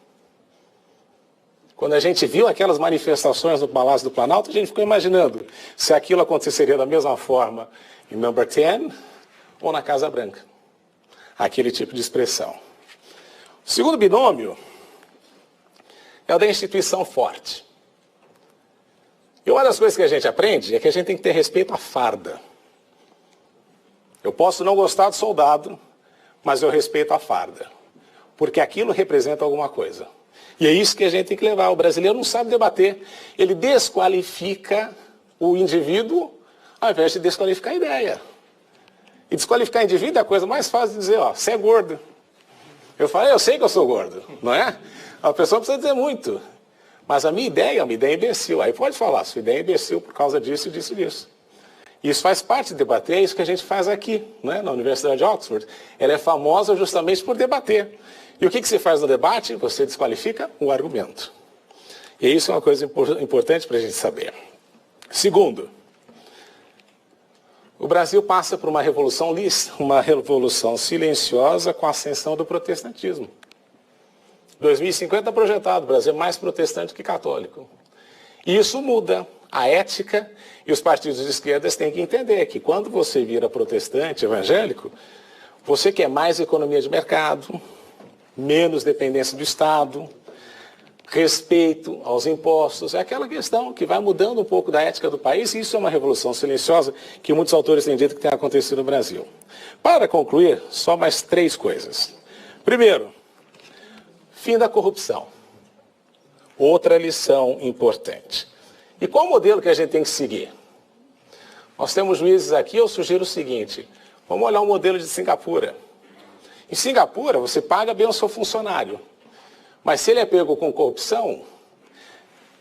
Quando a gente viu aquelas manifestações no Palácio do Planalto, a gente ficou imaginando se aquilo aconteceria da mesma forma em Number 10 ou na Casa Branca. Aquele tipo de expressão. O segundo binômio é o da instituição forte. E uma das coisas que a gente aprende é que a gente tem que ter respeito à farda. Eu posso não gostar do soldado, mas eu respeito a farda. Porque aquilo representa alguma coisa. E é isso que a gente tem que levar. O brasileiro não sabe debater. Ele desqualifica o indivíduo ao invés de desqualificar a ideia. E desqualificar o indivíduo é a coisa mais fácil de dizer, ó, você é gordo. Eu falei, eu sei que eu sou gordo, não é? A pessoa precisa dizer muito. Mas a minha ideia é uma ideia imbecil. Aí pode falar, sua ideia é imbecil por causa disso, disso e disso. Isso faz parte de debater, é isso que a gente faz aqui, né, na Universidade de Oxford. Ela é famosa justamente por debater. E o que se faz no debate? Você desqualifica o argumento. E isso é uma coisa importante para a gente saber. Segundo, o Brasil passa por uma revolução silenciosa com a ascensão do protestantismo. 2050 projetado, o Brasil é mais protestante que católico. E isso muda a ética, e os partidos de esquerda têm que entender que quando você vira protestante, evangélico, você quer mais economia de mercado, menos dependência do Estado, respeito aos impostos. É aquela questão que vai mudando um pouco da ética do país, e isso é uma revolução silenciosa que muitos autores têm dito que tem acontecido no Brasil. Para concluir, só mais 3 coisas. Primeiro, fim da corrupção. Outra lição importante. E qual o modelo que a gente tem que seguir? Nós temos juízes aqui, eu sugiro o seguinte, vamos olhar o modelo de Singapura. Em Singapura, você paga bem o seu funcionário, mas se ele é pego com corrupção,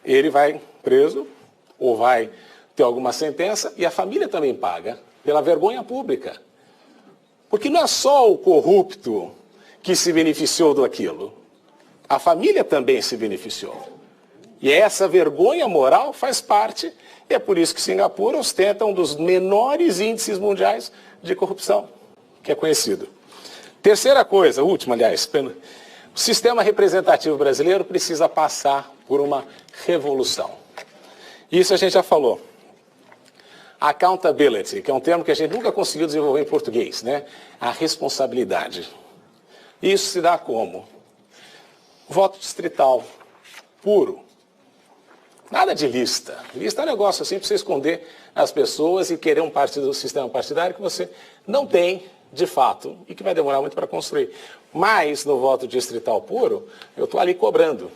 ele vai preso ou vai ter alguma sentença e a família também paga pela vergonha pública. Porque não é só o corrupto que se beneficiou daquilo, a família também se beneficiou. E essa vergonha moral faz parte, e é por isso que Singapura ostenta um dos menores índices mundiais de corrupção, que é conhecido. Terceira coisa, última, aliás, o sistema representativo brasileiro precisa passar por uma revolução. Isso a gente já falou. Accountability, que é um termo que a gente nunca conseguiu desenvolver em português, né? A responsabilidade. Isso se dá como? Voto distrital puro. Nada de lista. Lista é um negócio assim para você esconder as pessoas e querer um partido, um sistema partidário que você não tem, de fato, e que vai demorar muito para construir. Mas, no voto distrital puro, eu estou ali cobrando.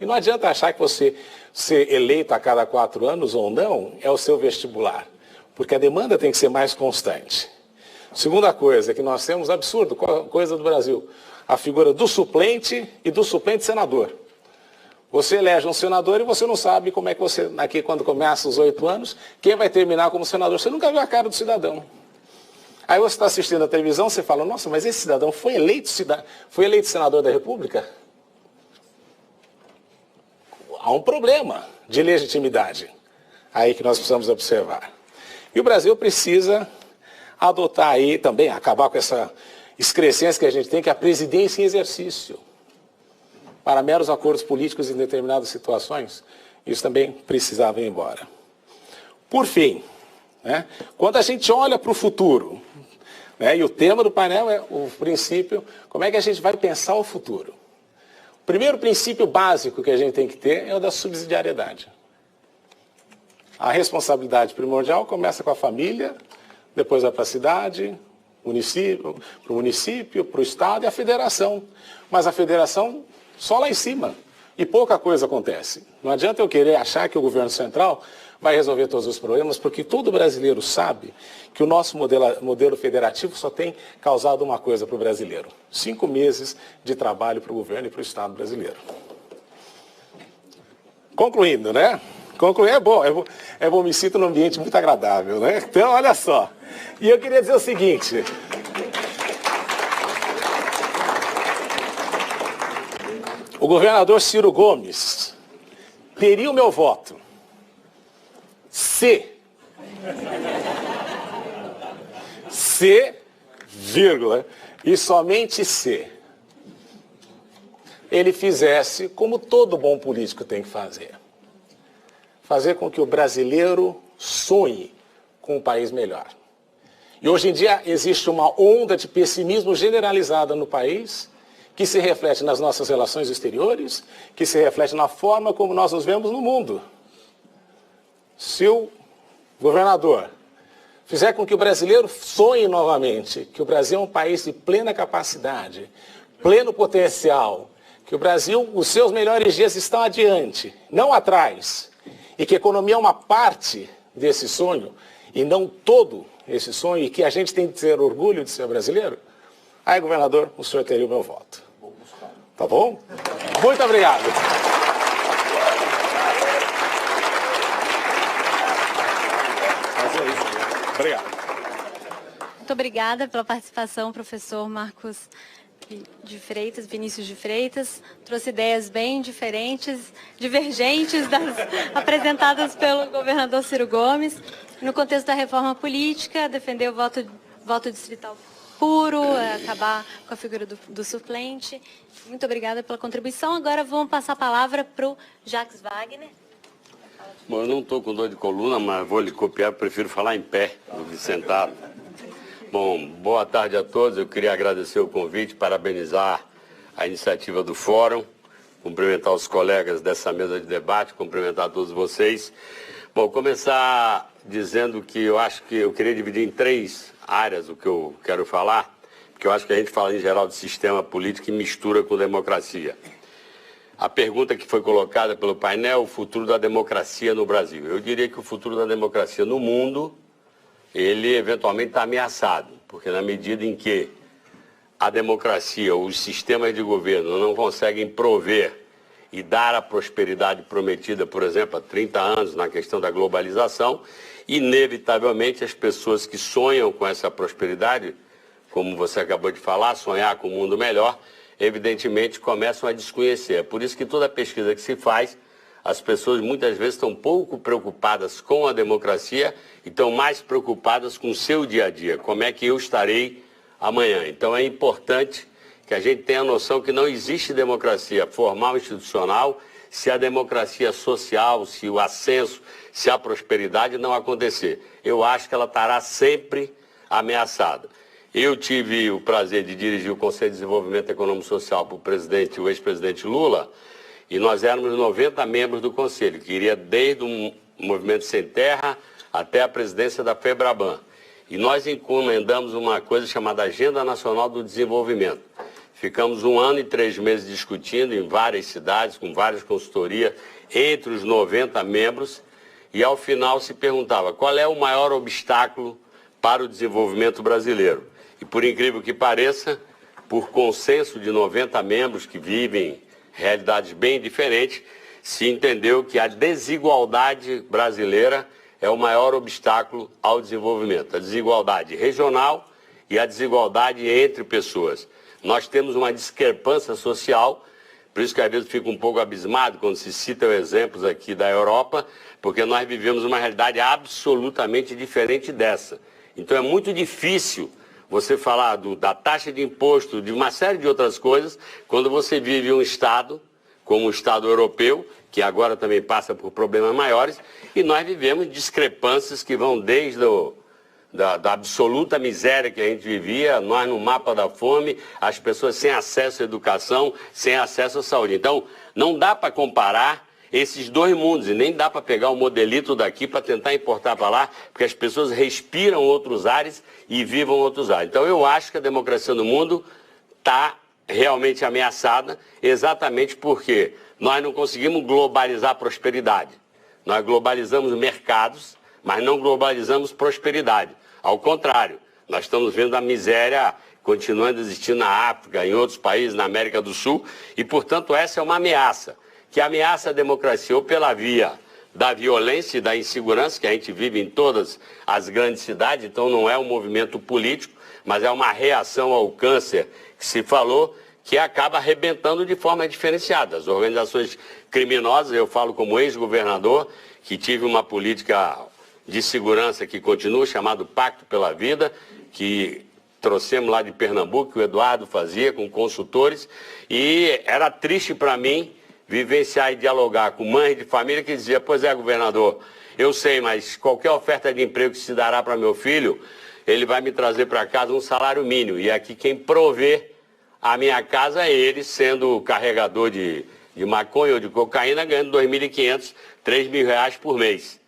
E não adianta achar que você ser eleito a cada 4 anos ou não é o seu vestibular. Porque a demanda tem que ser mais constante. Segunda coisa, que nós temos absurdo, coisa do Brasil, a figura do suplente e do suplente senador. Você elege um senador e você não sabe como é que você, aqui quando começa os 8 anos, quem vai terminar como senador. Você nunca viu a cara do cidadão. Aí você está assistindo a televisão, você fala, nossa, mas esse cidadão foi eleito senador da República? Há um problema de legitimidade aí que nós precisamos observar. E o Brasil precisa adotar aí também, acabar com essa excrescência que a gente tem, que é a presidência em exercício. Para meros acordos políticos em determinadas situações, isso também precisava ir embora. Por fim, né, quando a gente olha para o futuro, né, e o tema do painel é o princípio, como é que a gente vai pensar o futuro? O primeiro princípio básico que a gente tem que ter é o da subsidiariedade. A responsabilidade primordial começa com a família, depois vai para a cidade, para o município, para o estado e a federação. Mas a federação só lá em cima. E pouca coisa acontece. Não adianta eu querer achar que o governo central vai resolver todos os problemas, porque todo brasileiro sabe que o nosso modelo federativo só tem causado uma coisa para o brasileiro. 5 meses de trabalho para o governo e para o Estado brasileiro. Concluindo, né? Concluir é bom. Eu me sinto num ambiente muito agradável, né? Então, olha só. E eu queria dizer o seguinte. O governador Ciro Gomes teria o meu voto se, vírgula, e somente se ele fizesse como todo bom político tem que fazer. Fazer com que o brasileiro sonhe com um país melhor. E hoje em dia existe uma onda de pessimismo generalizada no país, que se reflete nas nossas relações exteriores, que se reflete na forma como nós nos vemos no mundo. Se o governador fizer com que o brasileiro sonhe novamente, que o Brasil é um país de plena capacidade, pleno potencial, que o Brasil, os seus melhores dias estão adiante, não atrás, e que a economia é uma parte desse sonho, e não todo esse sonho, e que a gente tem que ter orgulho de ser brasileiro, aí, governador, o senhor teria o meu voto. Tá bom? Muito obrigado. Obrigado. Muito obrigada pela participação, professor Marcos de Freitas, Vinícius de Freitas. Trouxe ideias bem diferentes, divergentes das apresentadas pelo governador Ciro Gomes. No contexto da reforma política, defendeu o voto distrital puro, acabar com a figura do suplente. Muito obrigada pela contribuição. Agora vamos passar a palavra para o Jacques Wagner. Bom, eu não estou com dor de coluna, mas vou lhe copiar, prefiro falar em pé do que sentado. Bom, boa tarde a todos. Eu queria agradecer o convite, parabenizar a iniciativa do Fórum, cumprimentar os colegas dessa mesa de debate, cumprimentar todos vocês. Bom, começar dizendo que eu acho que eu queria dividir em 3 áreas o que eu quero falar, porque eu acho que a gente fala em geral de sistema político e mistura com democracia. A pergunta que foi colocada pelo painel, o futuro da democracia no Brasil. Eu diria que o futuro da democracia no mundo, ele eventualmente está ameaçado, porque na medida em que a democracia, os sistemas de governo não conseguem prover e dar a prosperidade prometida, por exemplo, há 30 anos na questão da globalização, inevitavelmente as pessoas que sonham com essa prosperidade, como você acabou de falar, sonhar com um mundo melhor, evidentemente começam a desconhecer. É por isso que toda pesquisa que se faz, as pessoas muitas vezes estão pouco preocupadas com a democracia e estão mais preocupadas com o seu dia a dia, como é que eu estarei amanhã. Então é importante que a gente tenha a noção que não existe democracia formal institucional se a democracia social, se o ascenso, se a prosperidade não acontecer. Eu acho que ela estará sempre ameaçada. Eu tive o prazer de dirigir o Conselho de Desenvolvimento Econômico e Social para o ex-presidente Lula, e nós éramos 90 membros do Conselho, que iria desde o Movimento Sem Terra até a presidência da FEBRABAN. E nós encomendamos uma coisa chamada Agenda Nacional do Desenvolvimento. Ficamos 1 ano e 3 meses discutindo em várias cidades, com várias consultorias, entre os 90 membros, e ao final se perguntava qual é o maior obstáculo para o desenvolvimento brasileiro. E por incrível que pareça, por consenso de 90 membros que vivem realidades bem diferentes, se entendeu que a desigualdade brasileira é o maior obstáculo ao desenvolvimento. A desigualdade regional e a desigualdade entre pessoas. Nós temos uma discrepância social, por isso que às vezes fico um pouco abismado quando se citam exemplos aqui da Europa, porque nós vivemos uma realidade absolutamente diferente dessa. Então é muito difícil você falar da taxa de imposto, de uma série de outras coisas, quando você vive um Estado, como o Estado europeu, que agora também passa por problemas maiores, e nós vivemos discrepâncias que vão desde da absoluta miséria que a gente vivia, nós no mapa da fome, as pessoas sem acesso à educação, sem acesso à saúde. Então, não dá para comparar esses dois mundos, e nem dá para pegar o modelito daqui para tentar importar para lá, porque as pessoas respiram outros ares e vivam outros ares. Então eu acho que a democracia no mundo está realmente ameaçada, exatamente porque nós não conseguimos globalizar a prosperidade. Nós globalizamos mercados, mas não globalizamos prosperidade. Ao contrário, nós estamos vendo a miséria continuando a existir na África, em outros países, na América do Sul, e portanto essa é uma ameaça. Que ameaça a democracia ou pela via da violência e da insegurança que a gente vive em todas as grandes cidades, então não é um movimento político, mas é uma reação ao câncer que se falou, que acaba arrebentando de forma diferenciada. As organizações criminosas, eu falo como ex-governador, que tive uma política de segurança que continua, chamado Pacto pela Vida, que trouxemos lá de Pernambuco, que o Eduardo fazia com consultores, e era triste para mim vivenciar e dialogar com mães de família que dizia, pois é, governador, eu sei, mas qualquer oferta de emprego que se dará para meu filho, ele vai me trazer para casa um salário mínimo. E aqui quem provê a minha casa é ele, sendo carregador de maconha ou de cocaína, ganhando R$ 2.500, R$ 3.000 por mês.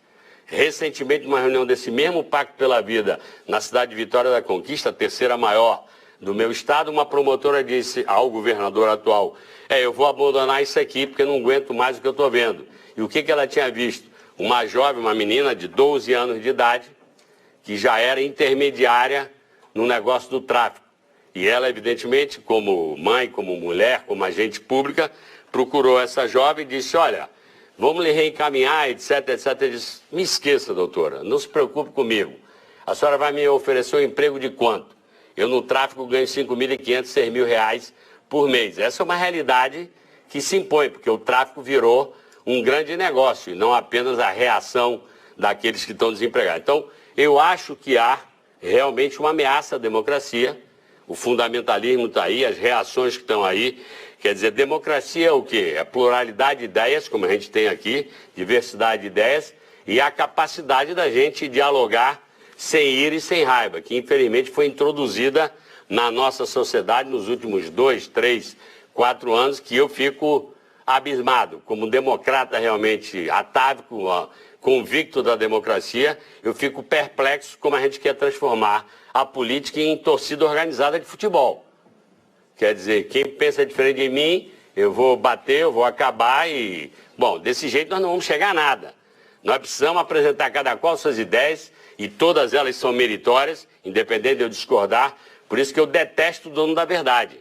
Recentemente, numa reunião desse mesmo Pacto pela Vida, na cidade de Vitória da Conquista, a terceira maior do meu estado, uma promotora disse ao governador atual, eu vou abandonar isso aqui porque não aguento mais o que eu estou vendo. E o que ela tinha visto? Uma jovem, uma menina de 12 anos de idade, que já era intermediária no negócio do tráfico. E ela, evidentemente, como mãe, como mulher, como agente pública, procurou essa jovem e disse, olha, vamos lhe reencaminhar, etc, etc. Ele disse, me esqueça, doutora, não se preocupe comigo. A senhora vai me oferecer um emprego de quanto? Eu no tráfico ganho 5.500, 6.000 reais por mês. Essa é uma realidade que se impõe, porque o tráfico virou um grande negócio e não apenas a reação daqueles que estão desempregados. Então, eu acho que há realmente uma ameaça à democracia. O fundamentalismo está aí, as reações que estão aí. Quer dizer, democracia é o quê? É pluralidade de ideias, como a gente tem aqui, diversidade de ideias, e a capacidade da gente dialogar sem ira e sem raiva, que infelizmente foi introduzida na nossa sociedade nos últimos 2, 3, 4 anos, que eu fico abismado. Como democrata realmente atávico, convicto da democracia, eu fico perplexo como a gente quer transformar a política em torcida organizada de futebol. Quer dizer, quem pensa diferente de mim, eu vou bater, eu vou acabar e... Bom, desse jeito nós não vamos chegar a nada. Nós precisamos apresentar cada qual suas ideias e todas elas são meritórias, independente de eu discordar. Por isso que eu detesto o dono da verdade,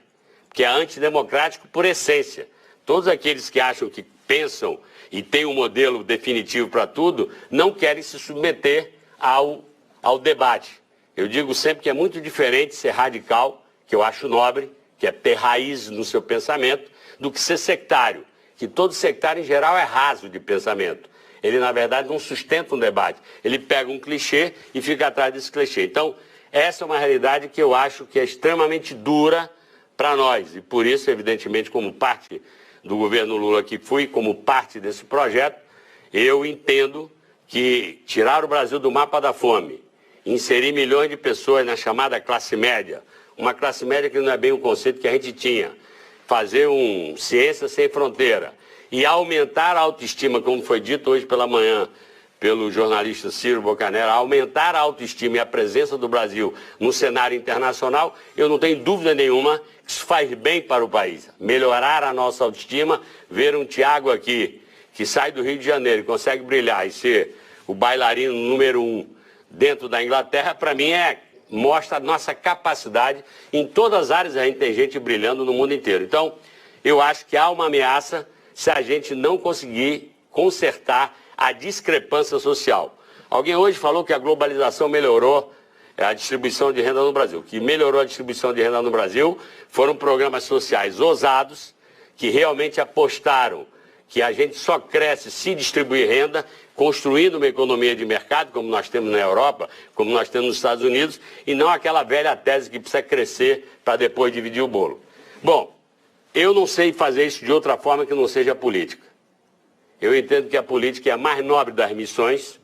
que é antidemocrático por essência. Todos aqueles que acham que pensam e têm um modelo definitivo para tudo, não querem se submeter ao debate. Eu digo sempre que é muito diferente ser radical, que eu acho nobre, que é ter raiz no seu pensamento, do que ser sectário, que todo sectário em geral é raso de pensamento. Ele, na verdade, não sustenta um debate. Ele pega um clichê e fica atrás desse clichê. Então, essa é uma realidade que eu acho que é extremamente dura para nós. E por isso, evidentemente, como parte do governo Lula que fui, como parte desse projeto, eu entendo que tirar o Brasil do mapa da fome, inserir milhões de pessoas na chamada classe média, uma classe média que não é bem o conceito que a gente tinha, fazer um ciência sem fronteira e aumentar a autoestima, como foi dito hoje pela manhã pelo jornalista Ciro Bocanera, aumentar a autoestima e a presença do Brasil no cenário internacional, eu não tenho dúvida nenhuma que isso faz bem para o país. Melhorar a nossa autoestima, ver um Thiago aqui, que sai do Rio de Janeiro e consegue brilhar e ser o bailarino número 1 dentro da Inglaterra, para mim mostra a nossa capacidade. Em todas as áreas a gente tem gente brilhando no mundo inteiro. Então, eu acho que há uma ameaça se a gente não conseguir consertar a discrepância social. Alguém hoje falou que a globalização melhorou a distribuição de renda no Brasil. O que melhorou a distribuição de renda no Brasil foram programas sociais ousados que realmente apostaram que a gente só cresce se distribuir renda, construindo uma economia de mercado, como nós temos na Europa, como nós temos nos Estados Unidos, e não aquela velha tese que precisa crescer para depois dividir o bolo. Bom, eu não sei fazer isso de outra forma que não seja política. Eu entendo que a política é a mais nobre das missões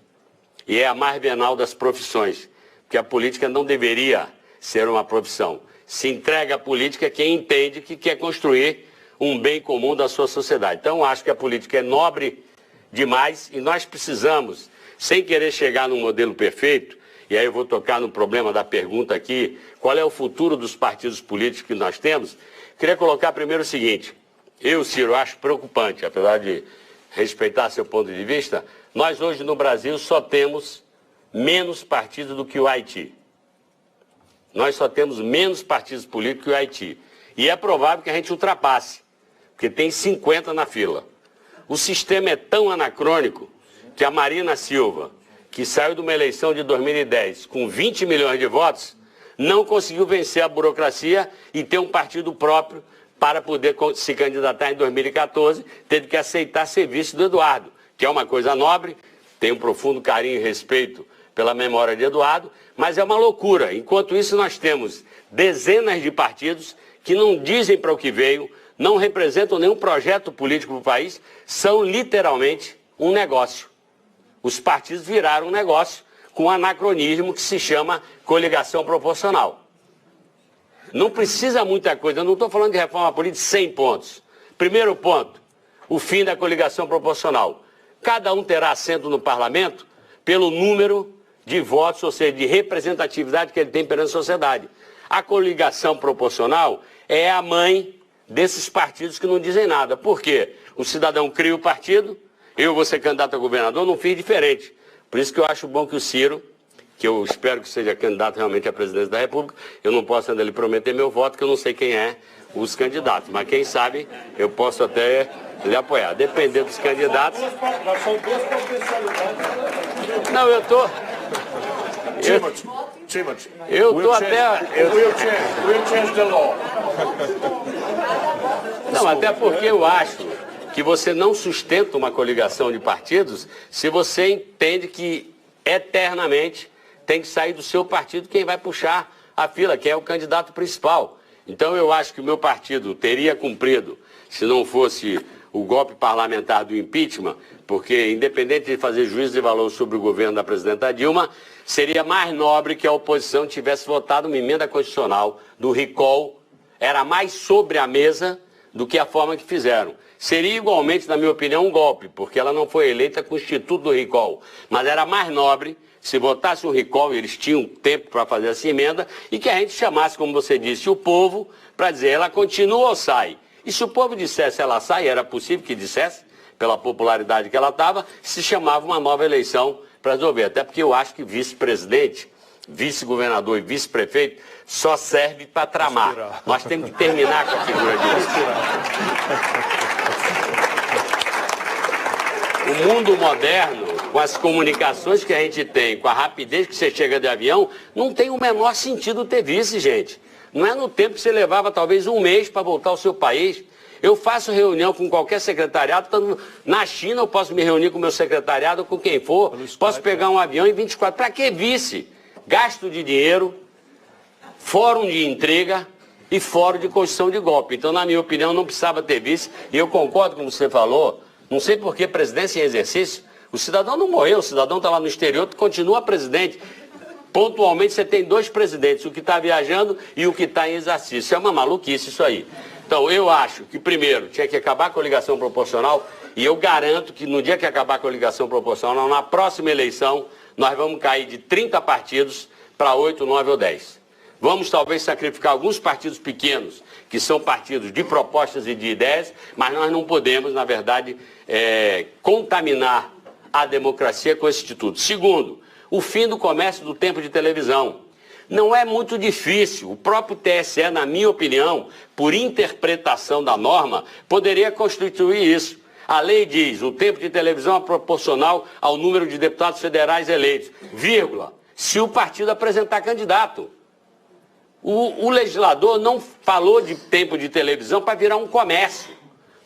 e é a mais venal das profissões, porque a política não deveria ser uma profissão. Se entrega à política quem entende que quer construir um bem comum da sua sociedade. Então, acho que a política é nobre demais e nós precisamos, sem querer chegar num modelo perfeito, e aí eu vou tocar no problema da pergunta aqui, qual é o futuro dos partidos políticos que nós temos, queria colocar primeiro o seguinte, eu, Ciro, acho preocupante, apesar de respeitar seu ponto de vista, nós hoje no Brasil só temos menos partidos do que o Haiti. Nós só temos menos partidos políticos que o Haiti. E é provável que a gente ultrapasse, porque tem 50 na fila. O sistema é tão anacrônico que a Marina Silva, que saiu de uma eleição de 2010 com 20 milhões de votos, não conseguiu vencer a burocracia e ter um partido próprio para poder se candidatar em 2014, teve que aceitar serviço do Eduardo, que é uma coisa nobre, tem um profundo carinho e respeito pela memória de Eduardo, mas é uma loucura. Enquanto isso, nós temos dezenas de partidos que não dizem para o que veio, não representam nenhum projeto político para o país, são literalmente um negócio. Os partidos viraram um negócio com um anacronismo que se chama coligação proporcional. Não precisa muita coisa, eu não estou falando de reforma política 100 pontos. Primeiro ponto, o fim da coligação proporcional. Cada um terá assento no parlamento pelo número de votos, ou seja, de representatividade que ele tem perante a sociedade. A coligação proporcional é a mãe desses partidos que não dizem nada. Por quê? O cidadão cria o partido, eu vou ser candidato a governador, não fiz diferente. Por isso que eu acho bom que o Ciro, que eu espero que seja candidato realmente à presidência da República, eu não posso ainda lhe prometer meu voto, que eu não sei quem é os candidatos, mas quem sabe eu posso até lhe apoiar. Dependendo dos candidatos... Não, eu estou... Timothy, Eu tô até... we'll change the law. Não, até porque eu acho que você não sustenta uma coligação de partidos se você entende que eternamente tem que sair do seu partido quem vai puxar a fila, quem é o candidato principal. Então eu acho que o meu partido teria cumprido, se não fosse o golpe parlamentar do impeachment, porque independente de fazer juízo de valor sobre o governo da presidenta Dilma, seria mais nobre que a oposição tivesse votado uma emenda constitucional do recall, era mais sobre a mesa do que a forma que fizeram. Seria igualmente, na minha opinião, um golpe, porque ela não foi eleita com o Instituto do Recall. Mas era mais nobre se votasse um recall, e eles tinham tempo para fazer essa emenda, e que a gente chamasse, como você disse, o povo para dizer, ela continua ou sai? E se o povo dissesse ela sai, era possível que dissesse, pela popularidade que ela estava, se chamava uma nova eleição para resolver. Até porque eu acho que vice-presidente, vice-governador e vice-prefeito só serve para tramar. Respirar. Nós temos que terminar com a figura de o mundo moderno, com as comunicações que a gente tem, com a rapidez que você chega de avião, não tem o menor sentido ter vice, gente. Não é no tempo que você levava talvez um mês para voltar ao seu país. Eu faço reunião com qualquer secretariado, na China eu posso me reunir com o meu secretariado ou com quem for, posso pegar um avião em 24. Para que vice? Gasto de dinheiro, fórum de intriga e fórum de construção de golpe. Então, na minha opinião, não precisava ter vice, e eu concordo com o que você falou, não sei por que presidência em exercício, o cidadão não morreu, o cidadão está lá no exterior, continua presidente. Pontualmente você tem dois presidentes, o que está viajando e o que está em exercício. É uma maluquice isso aí. Então, eu acho que, primeiro, tinha que acabar com a coligação proporcional, e eu garanto que no dia que acabar com a coligação proporcional, na próxima eleição, nós vamos cair de 30 partidos para 8, 9 ou 10. Vamos talvez sacrificar alguns partidos pequenos, que são partidos de propostas e de ideias, mas nós não podemos, na verdade, contaminar a democracia com esse instituto. Segundo, o fim do comércio do tempo de televisão. Não é muito difícil. O próprio TSE, na minha opinião, por interpretação da norma, poderia constituir isso. A lei diz, o tempo de televisão é proporcional ao número de deputados federais eleitos, vírgula, se o partido apresentar candidato. O legislador não falou de tempo de televisão para virar um comércio.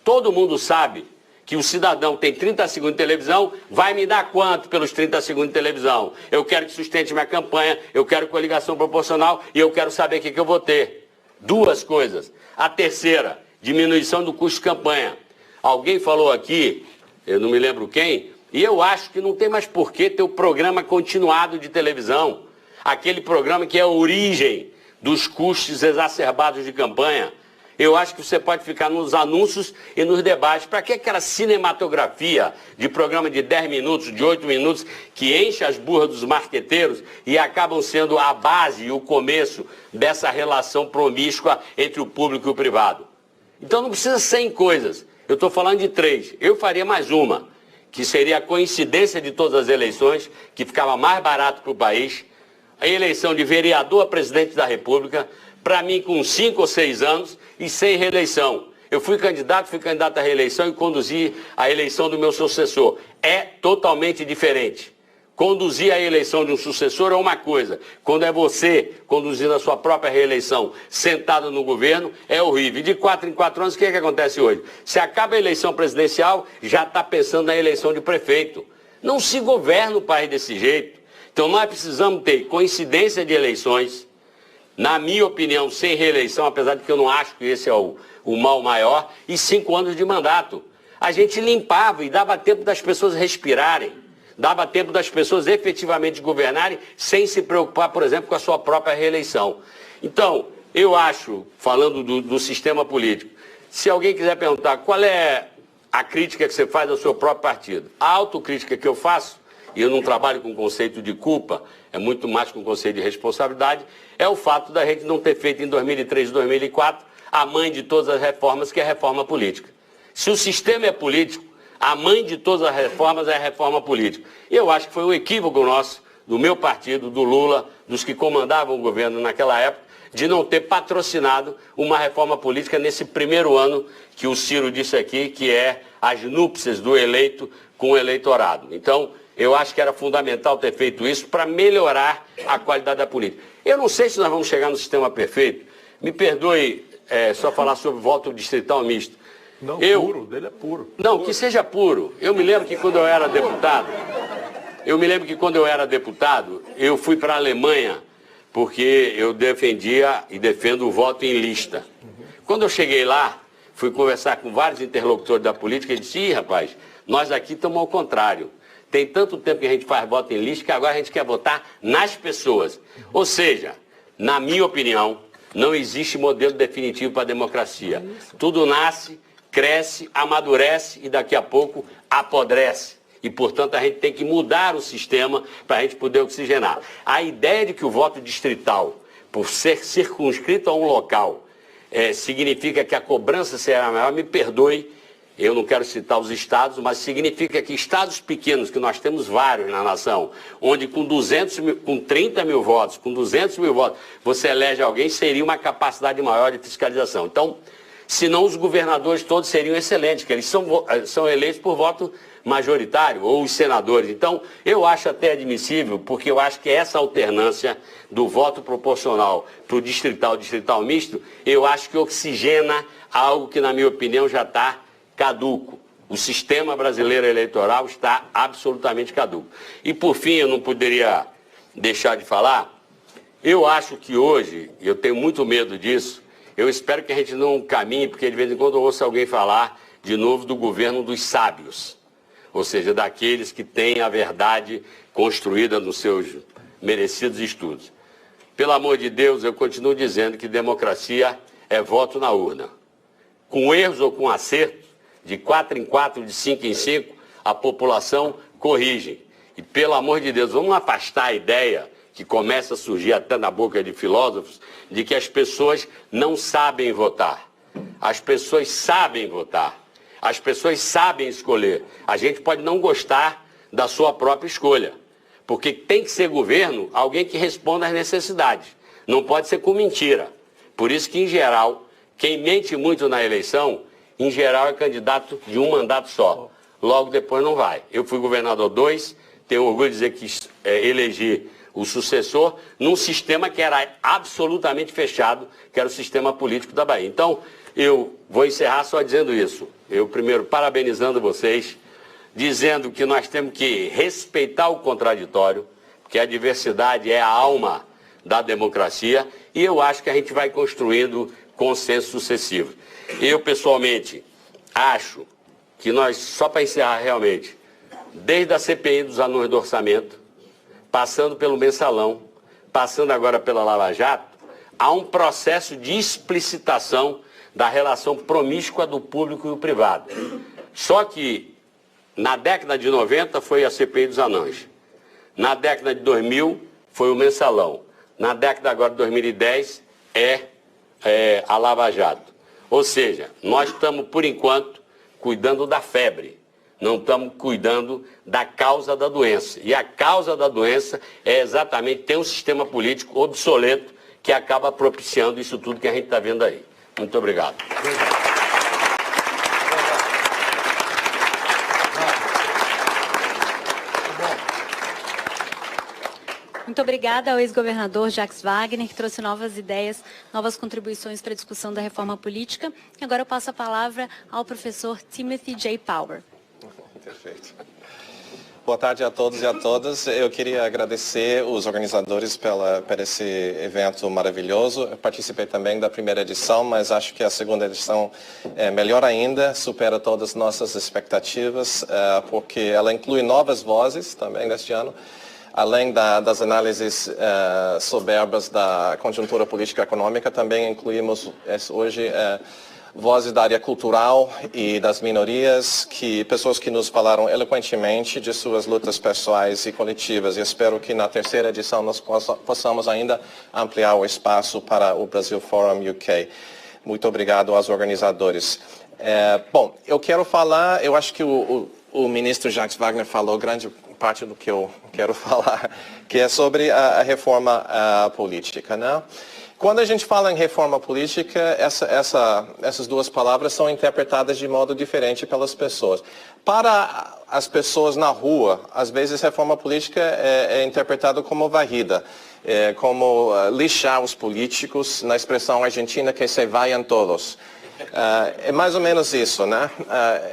Todo mundo sabe que o cidadão tem 30 segundos de televisão, vai me dar quanto pelos 30 segundos de televisão? Eu quero que sustente minha campanha, eu quero coligação proporcional e eu quero saber o que eu vou ter. Duas coisas. A terceira, diminuição do custo de campanha. Alguém falou aqui, eu não me lembro quem, e eu acho que não tem mais por que ter o programa continuado de televisão. Aquele programa que é a origem dos custos exacerbados de campanha. Eu acho que você pode ficar nos anúncios e nos debates. Para que aquela cinematografia de programa de 10 minutos, de 8 minutos, que enche as burras dos marqueteiros e acabam sendo a base e o começo dessa relação promíscua entre o público e o privado? Então não precisa 100 coisas. Eu estou falando de 3. Eu faria mais uma, que seria a coincidência de todas as eleições, que ficava mais barato para o país. A eleição de vereador a presidente da República, para mim com 5 ou 6 anos e sem reeleição. Eu fui candidato à reeleição e conduzi a eleição do meu sucessor. É totalmente diferente. Conduzir a eleição de um sucessor é uma coisa. Quando é você conduzindo a sua própria reeleição, sentado no governo, é horrível. E de 4 em 4 anos, o que é que acontece hoje? Se acaba a eleição presidencial, já está pensando na eleição de prefeito. Não se governa o país desse jeito. Então nós precisamos ter coincidência de eleições, na minha opinião, sem reeleição, apesar de que eu não acho que esse é o mal maior, e 5 anos de mandato. A gente limpava e dava tempo das pessoas respirarem, dava tempo das pessoas efetivamente governarem sem se preocupar, por exemplo, com a sua própria reeleição. Então, eu acho, falando do sistema político, se alguém quiser perguntar qual é a crítica que você faz ao seu próprio partido, a autocrítica que eu faço, e eu não trabalho com conceito de culpa, é muito mais com conceito de responsabilidade, é o fato da gente não ter feito em 2003 e 2004 a mãe de todas as reformas, que é a reforma política. Se o sistema é político, a mãe de todas as reformas é a reforma política. Eu acho que foi um equívoco nosso, do meu partido, do Lula, dos que comandavam o governo naquela época, de não ter patrocinado uma reforma política nesse primeiro ano que o Ciro disse aqui, que é as núpcias do eleito com o eleitorado. Então, eu acho que era fundamental ter feito isso para melhorar a qualidade da política. Eu não sei se nós vamos chegar no sistema perfeito. Me perdoe só falar sobre voto distrital misto. Não, puro, dele é puro. Não, que seja puro. Eu me lembro que quando eu era deputado, eu fui para a Alemanha, porque eu defendia e defendo o voto em lista. Quando eu cheguei lá, fui conversar com vários interlocutores da política e disse, ih, rapaz, nós aqui estamos ao contrário. Tem tanto tempo que a gente faz voto em lista que agora a gente quer votar nas pessoas. Ou seja, na minha opinião, não existe modelo definitivo para a democracia. Tudo nasce, cresce, amadurece e daqui a pouco apodrece. E, portanto, a gente tem que mudar o sistema para a gente poder oxigenar. A ideia de que o voto distrital, por ser circunscrito a um local, significa que a cobrança será maior, me perdoe, eu não quero citar os estados, mas significa que estados pequenos, que nós temos vários na nação, onde com 30 mil votos, com 200 mil votos, você elege alguém, seria uma capacidade maior de fiscalização. Então, senão os governadores todos seriam excelentes, que eles são eleitos por voto majoritário, ou os senadores. Então, eu acho até admissível, porque eu acho que essa alternância do voto proporcional para o distrital misto, eu acho que oxigena algo que, na minha opinião, já está caduco. O sistema brasileiro eleitoral está absolutamente caduco. E, por fim, eu não poderia deixar de falar, eu acho que hoje, eu tenho muito medo disso, eu espero que a gente não caminhe, porque de vez em quando eu ouço alguém falar de novo do governo dos sábios, ou seja, daqueles que têm a verdade construída nos seus merecidos estudos. Pelo amor de Deus, eu continuo dizendo que democracia é voto na urna. Com erros ou com acertos, de 4 em 4, de 5 em 5, a população corrige. E pelo amor de Deus, vamos afastar a ideia que começa a surgir até na boca de filósofos, de que as pessoas não sabem votar. As pessoas sabem votar. As pessoas sabem escolher. A gente pode não gostar da sua própria escolha, porque tem que ser governo alguém que responda às necessidades. Não pode ser com mentira. Por isso que, em geral, quem mente muito na eleição, em geral é candidato de um mandato só. Logo depois não vai. Eu fui governador 2, tenho orgulho de dizer que elegi o sucessor num sistema que era absolutamente fechado, que era o sistema político da Bahia. Então, eu vou encerrar só dizendo isso. Eu, primeiro, parabenizando vocês, dizendo que nós temos que respeitar o contraditório, porque a diversidade é a alma da democracia, e eu acho que a gente vai construindo consensos sucessivos. Eu, pessoalmente, acho que nós, só para encerrar realmente, desde a CPI dos anões do orçamento, passando pelo mensalão, passando agora pela Lava Jato, há um processo de explicitação da relação promíscua do público e o privado. Só que na década de 90 foi a CPI dos anões. Na década de 2000 foi o mensalão. Na década agora de 2010 é a Lava Jato. Ou seja, nós estamos, por enquanto, cuidando da febre. Não estamos cuidando da causa da doença. E a causa da doença é exatamente ter um sistema político obsoleto que acaba propiciando isso tudo que a gente está vendo aí. Muito obrigado. Muito obrigada ao ex-governador Jacques Wagner, que trouxe novas ideias, novas contribuições para a discussão da reforma política. Agora eu passo a palavra ao professor Timothy J. Power. Perfeito. Boa tarde a todos e a todas. Eu queria agradecer os organizadores por esse evento maravilhoso. Eu participei também da primeira edição, mas acho que a segunda edição é melhor ainda, supera todas as nossas expectativas, porque ela inclui novas vozes também neste ano, além das análises soberbas da conjuntura política e econômica, também incluímos hoje vozes da área cultural e das minorias, pessoas que nos falaram eloquentemente de suas lutas pessoais e coletivas. E espero que na terceira edição nós possamos ainda ampliar o espaço para o Brasil Forum UK. Muito obrigado aos organizadores. Bom, eu quero falar, eu acho que o ministro Jacques Wagner falou grande parte do que eu quero falar, que é sobre a reforma política, né? Quando a gente fala em reforma política, essas duas palavras são interpretadas de modo diferente pelas pessoas. Para as pessoas na rua, às vezes reforma política é interpretada como varrida. como lixar os políticos, na expressão argentina que se vayan todos. É mais ou menos isso, né?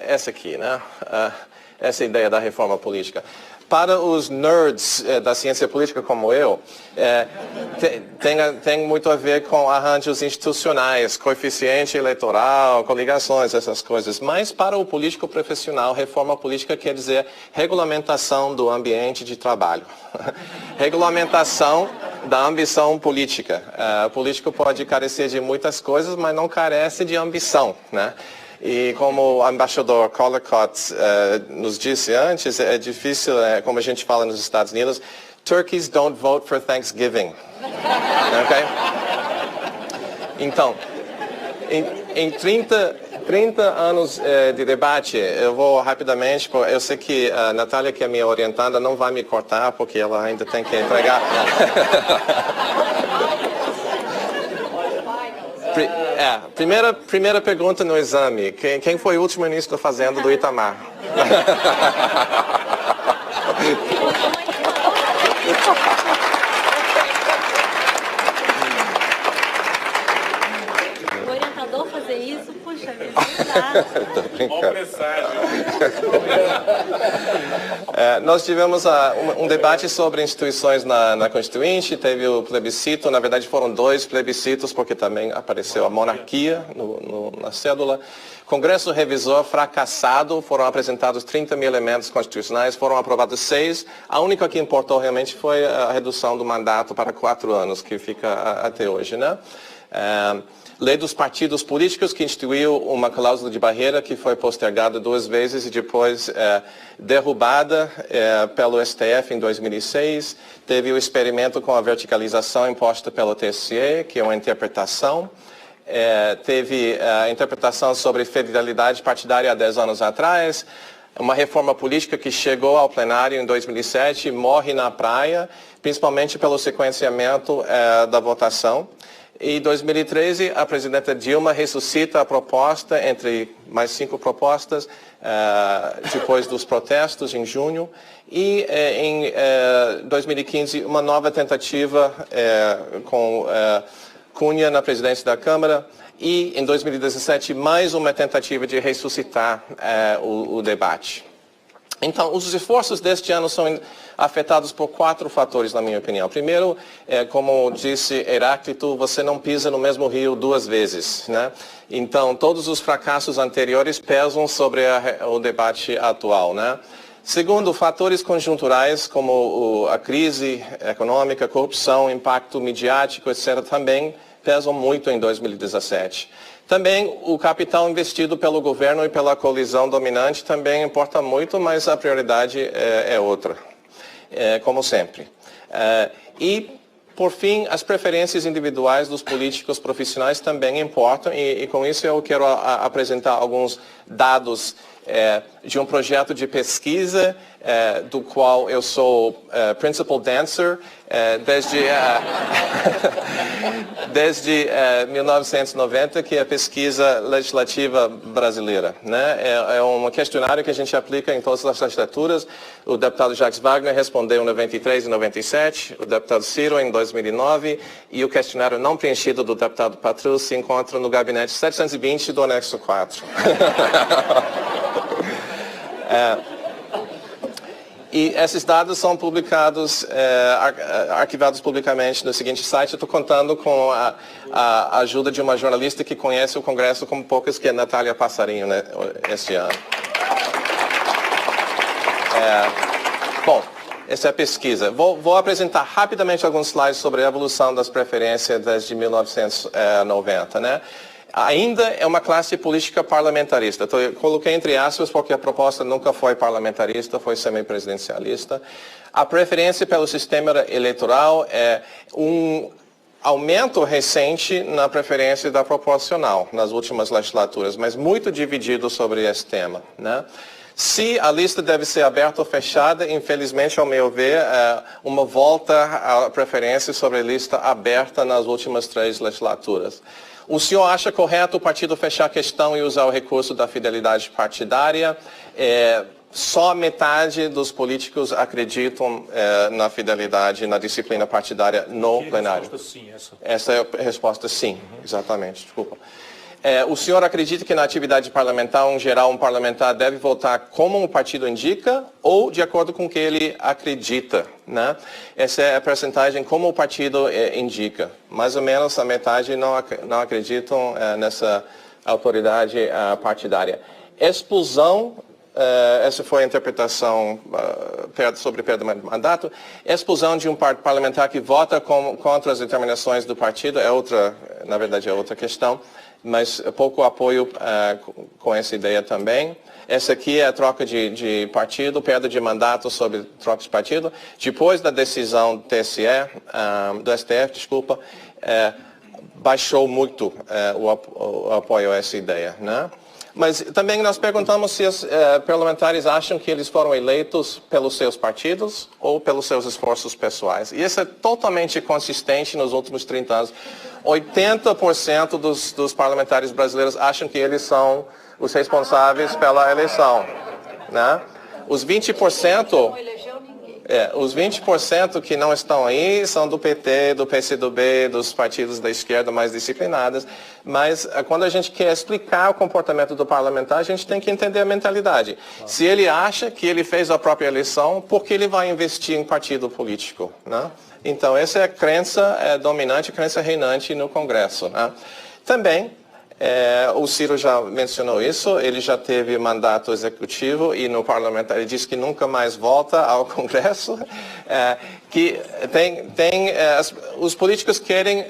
Essa aqui, né? Essa ideia da reforma política. Para os nerds da ciência política como eu, tem muito a ver com arranjos institucionais, coeficiente eleitoral, coligações, essas coisas. Mas para o político profissional, reforma política quer dizer regulamentação do ambiente de trabalho. Regulamentação da ambição política. O político pode carecer de muitas coisas, mas não carece de ambição, né? E como o embaixador Collicott nos disse antes, é difícil, como a gente fala nos Estados Unidos, turkeys don't vote for Thanksgiving. Okay? Então, em 30 anos de debate, eu vou rapidamente, eu sei que a Natália, que é minha orientada, não vai me cortar, porque ela ainda tem que entregar. Primeira pergunta no exame. Quem foi o último ministro da Fazenda do Itamar? O orientador fazer isso, puxa vida, não dá. Tô brincando. Nós tivemos um debate sobre instituições na Constituinte, teve o plebiscito, na verdade foram 2 plebiscitos, porque também apareceu a monarquia na cédula. Congresso revisor fracassado, foram apresentados 30 mil elementos constitucionais, foram aprovados 6. A única que importou realmente foi a redução do mandato para 4 anos, que fica até hoje, né? Lei dos partidos políticos, que instituiu uma cláusula de barreira que foi postergada 2 vezes e depois derrubada pelo STF em 2006. Teve o experimento com a verticalização imposta pelo TSE, que é uma interpretação. Teve a interpretação sobre fidelidade partidária há 10 anos atrás. Uma reforma política que chegou ao plenário em 2007 morre na praia, principalmente pelo sequenciamento da votação. Em 2013, a presidenta Dilma ressuscita a proposta, entre mais 5 propostas, depois dos protestos em junho. E em 2015, uma nova tentativa com Cunha na presidência da Câmara. E em 2017, mais uma tentativa de ressuscitar o debate. Então, os esforços deste ano são afetados por 4 fatores, na minha opinião. Primeiro, como disse Heráclito, você não pisa no mesmo rio 2 vezes, né? Então, todos os fracassos anteriores pesam sobre o debate atual, né? Segundo, fatores conjunturais como a crise econômica, corrupção, impacto midiático, etc., também pesam muito em 2017. Também o capital investido pelo governo e pela coalizão dominante também importa muito, mas a prioridade é outra, como sempre. E, por fim, as preferências individuais dos políticos profissionais também importam, e com isso eu quero apresentar alguns dados de um projeto de pesquisa do qual eu sou principal dancer desde 1990, que é a pesquisa legislativa brasileira, né? É um questionário que a gente aplica em todas as legislaturas. O deputado Jacques Wagner respondeu em 93 e 97, o deputado Ciro em 2009, e o questionário não preenchido do deputado Patrus se encontra no gabinete 720 do anexo 4. E esses dados são publicados, arquivados publicamente no seguinte site. Eu estou contando com a ajuda de uma jornalista que conhece o Congresso como poucas, que é Natália Passarinho, né, este ano. Bom, essa é a pesquisa. Vou apresentar rapidamente alguns slides sobre a evolução das preferências desde 1990, né? Ainda é uma classe política parlamentarista. Eu coloquei entre aspas porque a proposta nunca foi parlamentarista, foi semipresidencialista. A preferência pelo sistema eleitoral é um aumento recente na preferência da proporcional nas últimas legislaturas, mas muito dividido sobre esse tema, né? Se a lista deve ser aberta ou fechada, infelizmente, ao meu ver, uma volta à preferência sobre a lista aberta nas últimas 3 legislaturas. O senhor acha correto o partido fechar a questão e usar o recurso da fidelidade partidária? só metade dos políticos acreditam na fidelidade, na disciplina partidária no plenário. Sim, essa é a resposta sim, exatamente, desculpa. O senhor acredita que na atividade parlamentar, em geral, um parlamentar deve votar como o partido indica ou de acordo com o que ele acredita, né? Essa é a percentagem como o partido indica. Mais ou menos a metade não acreditam nessa autoridade partidária. Expulsão, essa foi a interpretação sobre perda de mandato. Expulsão de um parlamentar que vota contra as determinações do partido é outra, na verdade é outra questão. Mas pouco apoio com essa ideia também. Essa aqui é a troca de partido, perda de mandato sobre troca de partido. Depois da decisão do TSE, do STF, desculpa, baixou muito o apoio a essa ideia, né? Mas também nós perguntamos se os parlamentares acham que eles foram eleitos pelos seus partidos ou pelos seus esforços pessoais. E isso é totalmente consistente nos últimos 30 anos. 80% dos parlamentares brasileiros acham que eles são os responsáveis pela eleição, né? Os 20%... os 20% que não estão aí são do PT, do PCdoB, dos partidos da esquerda mais disciplinados. Mas quando a gente quer explicar o comportamento do parlamentar, a gente tem que entender a mentalidade. Se ele acha que ele fez a própria eleição, por que ele vai investir em partido político, né? Então, essa é a crença dominante, a crença reinante no Congresso, né? Também, o Ciro já mencionou isso, ele já teve mandato executivo e no parlamento ele disse que nunca mais volta ao Congresso, que os políticos querem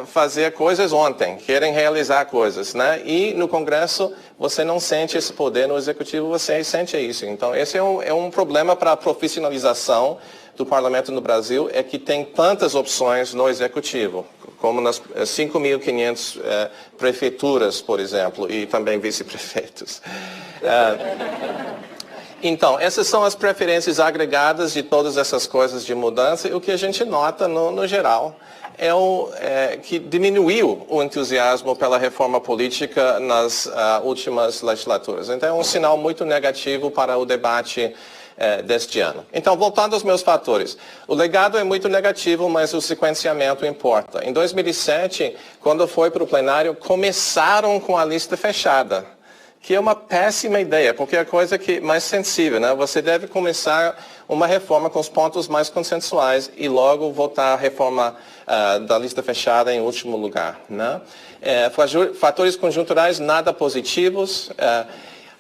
fazer coisas ontem, querem realizar coisas, né? E no Congresso você não sente esse poder, no executivo você sente isso. Então esse é um problema para a profissionalização do parlamento no Brasil, é que tem tantas opções no executivo, como nas 5.500 prefeituras, por exemplo, e também vice-prefeitos. Então, essas são as preferências agregadas de todas essas coisas de mudança, e o que a gente nota, no geral, que diminuiu o entusiasmo pela reforma política nas últimas legislaturas. Então, é um sinal muito negativo para o debate deste ano. Então, voltando aos meus fatores. O legado é muito negativo, mas o sequenciamento importa. Em 2007, quando foi para o plenário, começaram com a lista fechada, que é uma péssima ideia, porque é a coisa mais sensível, né? Você deve começar uma reforma com os pontos mais consensuais e logo votar a reforma da lista fechada em último lugar, né? Fatores conjunturais nada positivos.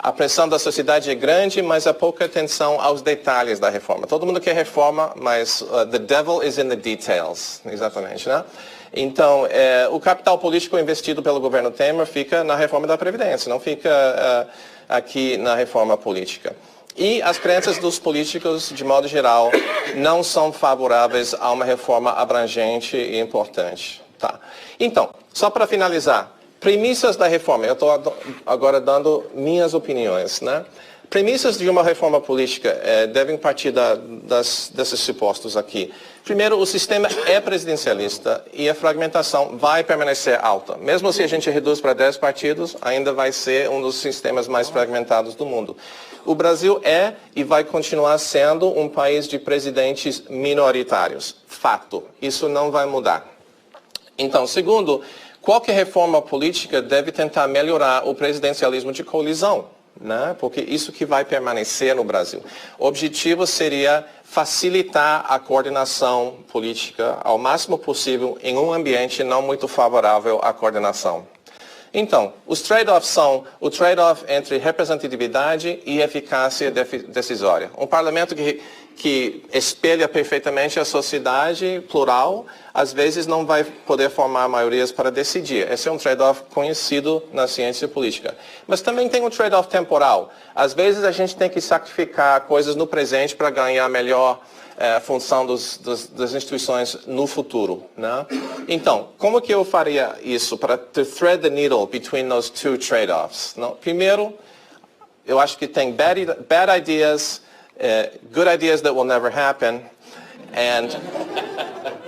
A pressão da sociedade é grande, mas há pouca atenção aos detalhes da reforma. Todo mundo quer reforma, mas the devil is in the details, exatamente, né? Então, o capital político investido pelo governo Temer fica na reforma da Previdência, não fica aqui na reforma política. E as crenças dos políticos, de modo geral, não são favoráveis a uma reforma abrangente e importante. Tá. Então, só para finalizar, premissas da reforma, eu estou agora dando minhas opiniões, né? Premissas de uma reforma política devem partir desses supostos aqui. Primeiro, o sistema é presidencialista e a fragmentação vai permanecer alta. Mesmo se a gente reduz para 10 partidos, ainda vai ser um dos sistemas mais fragmentados do mundo. O Brasil é e vai continuar sendo um país de presidentes minoritários. Fato. Isso não vai mudar. Então, segundo, qualquer reforma política deve tentar melhorar o presidencialismo de coalizão, né? Porque isso que vai permanecer no Brasil. O objetivo seria facilitar a coordenação política ao máximo possível em um ambiente não muito favorável à coordenação. Então, os trade-offs são o trade-off entre representatividade e eficácia decisória. Um parlamento que espelha perfeitamente a sociedade plural, às vezes não vai poder formar maiorias para decidir. Esse é um trade-off conhecido na ciência política. Mas também tem um trade-off temporal. Às vezes a gente tem que sacrificar coisas no presente para ganhar melhor função das instituições no futuro, né? Então, como que eu faria isso para thread the needle between those two trade-offs? Primeiro, eu acho que tem bad ideas, good ideas that will never happen, and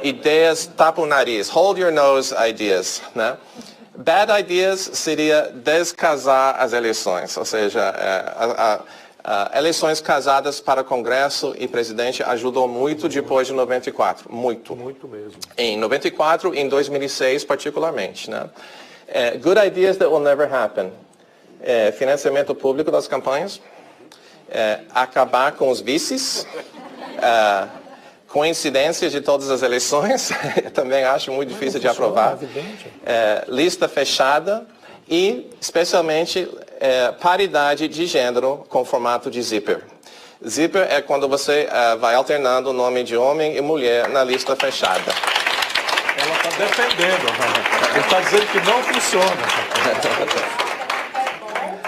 ideias tapa o nariz, hold your nose ideas, né? Bad ideas seria descasar as eleições, ou seja, Eleições casadas para Congresso e presidente ajudou muito depois de 94, muito. Muito mesmo. Em 94 e em 2006 particularmente, né? Good ideas that will never happen. Financiamento público das campanhas, acabar com os vices, coincidências de todas as eleições, também acho muito difícil de aprovar. Lista fechada e, especialmente, paridade de gênero com formato de zíper. Zíper é quando você vai alternando o nome de homem e mulher na lista fechada. Ela está defendendo. Ele está dizendo que não funciona.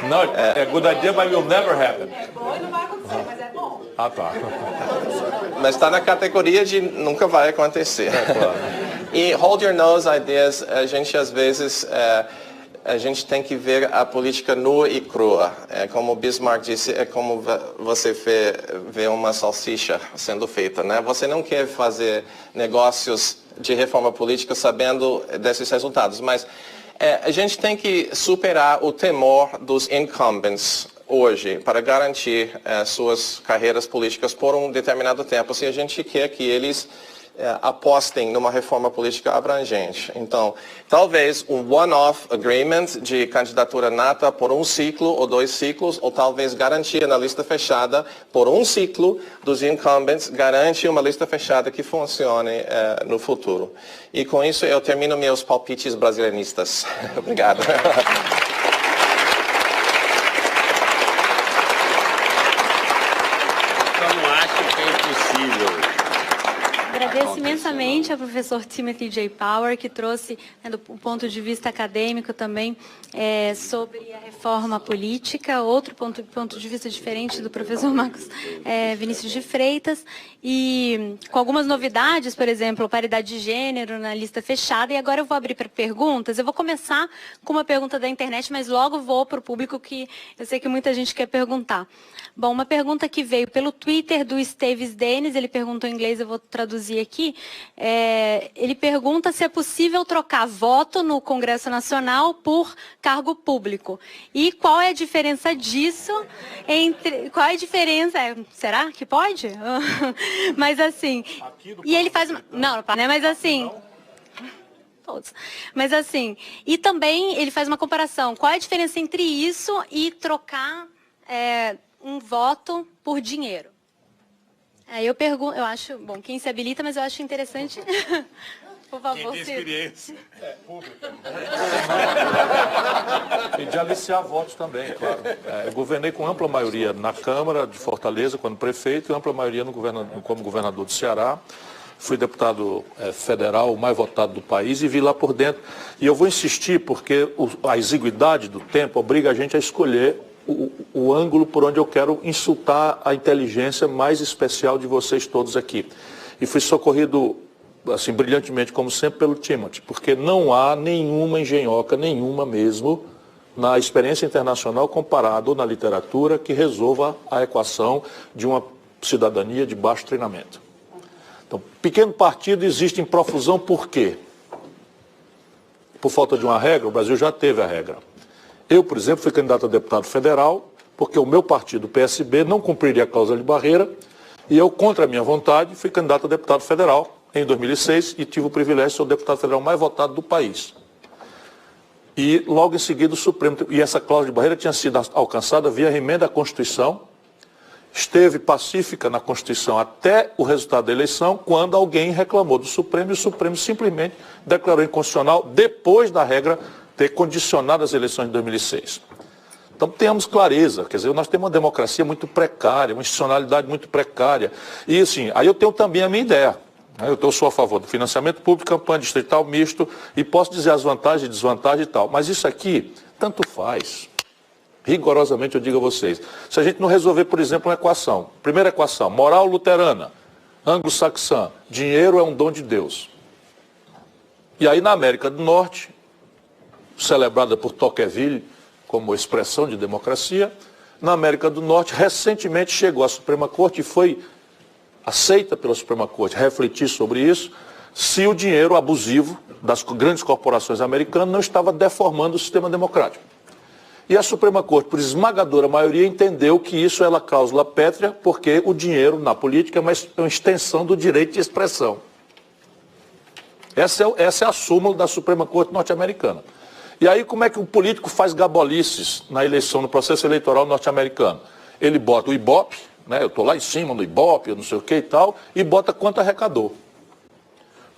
Não, é good idea, but will never happen. É bom e não vai acontecer, mas é bom. Ah, tá. Mas está na categoria de nunca vai acontecer. Claro. E hold your nose ideas, a gente às vezes, a gente tem que ver a política nua e crua. Como Bismarck disse, é como você vê uma salsicha sendo feita, né? Você não quer fazer negócios de reforma política sabendo desses resultados, mas a gente tem que superar o temor dos incumbents hoje para garantir suas carreiras políticas por um determinado tempo, se a gente quer que eles apostem numa reforma política abrangente. Então, talvez um one-off agreement de candidatura nata por um ciclo ou 2 ciclos, ou talvez garantia na lista fechada por um ciclo dos incumbents, garante uma lista fechada que funcione no futuro. E com isso eu termino meus palpites brasileiristas. Obrigado. Eu não acho que é impossível. Agradeço imensamente ao professor Timothy J. Power, que trouxe, do ponto de vista acadêmico também, sobre a reforma política, outro ponto de vista diferente do professor Marcos Vinícius de Freitas, e com algumas novidades, por exemplo, paridade de gênero na lista fechada. E agora eu vou abrir para perguntas. Eu vou começar com uma pergunta da internet, mas logo vou para o público, que eu sei que muita gente quer perguntar. Bom, uma pergunta que veio pelo Twitter do Esteves Denis, ele perguntou em inglês, eu vou traduzir aqui. Ele pergunta se é possível trocar voto no Congresso Nacional por cargo público. E qual é a diferença disso entre... Qual é a diferença? Será que pode? Mas assim... E ele faz... Não, né? Mas assim... Todos. Mas assim... E também ele faz uma comparação. Qual é a diferença entre isso e trocar... um voto por dinheiro? Eu pergunto, eu acho, bom, quem se habilita, mas eu acho interessante, por favor. Quem tem experiência. Pública. E de aliciar votos também, claro. Eu governei com ampla maioria na Câmara de Fortaleza, quando prefeito, e ampla maioria como governador do Ceará. Fui deputado federal, o mais votado do país, e vi lá por dentro. E eu vou insistir, porque a exiguidade do tempo obriga a gente a escolher o ângulo por onde eu quero insultar a inteligência mais especial de vocês todos aqui. E fui socorrido, assim, brilhantemente, como sempre, pelo Timothy, porque não há nenhuma engenhoca, nenhuma mesmo, na experiência internacional comparada ou na literatura, que resolva a equação de uma cidadania de baixo treinamento. Então, pequeno partido existe em profusão por quê? Por falta de uma regra. O Brasil já teve a regra. Eu, por exemplo, fui candidato a deputado federal, porque o meu partido, o PSB, não cumpriria a cláusula de barreira, e eu, contra a minha vontade, fui candidato a deputado federal em 2006 e tive o privilégio de ser o deputado federal mais votado do país. E logo em seguida o Supremo, e essa cláusula de barreira tinha sido alcançada via emenda à Constituição, esteve pacífica na Constituição até o resultado da eleição, quando alguém reclamou do Supremo, e o Supremo simplesmente declarou inconstitucional depois da regra ter condicionado as eleições de 2006. Então, tenhamos clareza, quer dizer, nós temos uma democracia muito precária, uma institucionalidade muito precária. E, assim, aí eu tenho também a minha ideia. Eu sou a favor do financiamento público, campanha distrital misto, e posso dizer as vantagens e desvantagens e tal. Mas isso aqui, tanto faz. Rigorosamente, eu digo a vocês. Se a gente não resolver, por exemplo, uma equação. Primeira equação, moral luterana, anglo-saxã, dinheiro é um dom de Deus. E aí, na América do Norte, celebrada por Tocqueville como expressão de democracia, na América do Norte, recentemente chegou à Suprema Corte e foi aceita pela Suprema Corte refletir sobre isso, se o dinheiro abusivo das grandes corporações americanas não estava deformando o sistema democrático. E a Suprema Corte, por esmagadora maioria, entendeu que isso é cláusula pétrea, porque o dinheiro na política é uma extensão do direito de expressão. Essa é a súmula da Suprema Corte norte-americana. E aí como é que o político faz gabolices na eleição, no processo eleitoral norte-americano? Ele bota o Ibope, né? Eu estou lá em cima do Ibope, eu não sei o que e tal, e bota quanto arrecadou.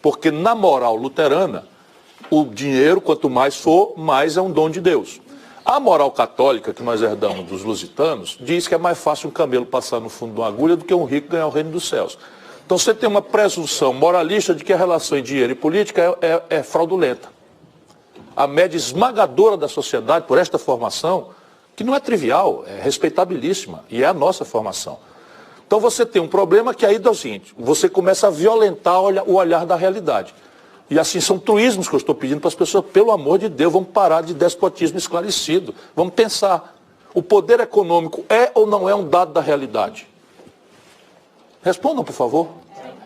Porque na moral luterana, o dinheiro, quanto mais for, mais é um dom de Deus. A moral católica, que nós herdamos dos lusitanos, diz que é mais fácil um camelo passar no fundo de uma agulha do que um rico ganhar o reino dos céus. Então você tem uma presunção moralista de que a relação entre dinheiro e política é fraudulenta. A média esmagadora da sociedade, por esta formação, que não é trivial, é respeitabilíssima, e é a nossa formação. Então você tem um problema que aí é o seguinte, você começa a violentar o olhar da realidade. E assim são truísmos que eu estou pedindo para as pessoas, pelo amor de Deus, vamos parar de despotismo esclarecido. Vamos pensar, o poder econômico é ou não é um dado da realidade? Respondam, por favor.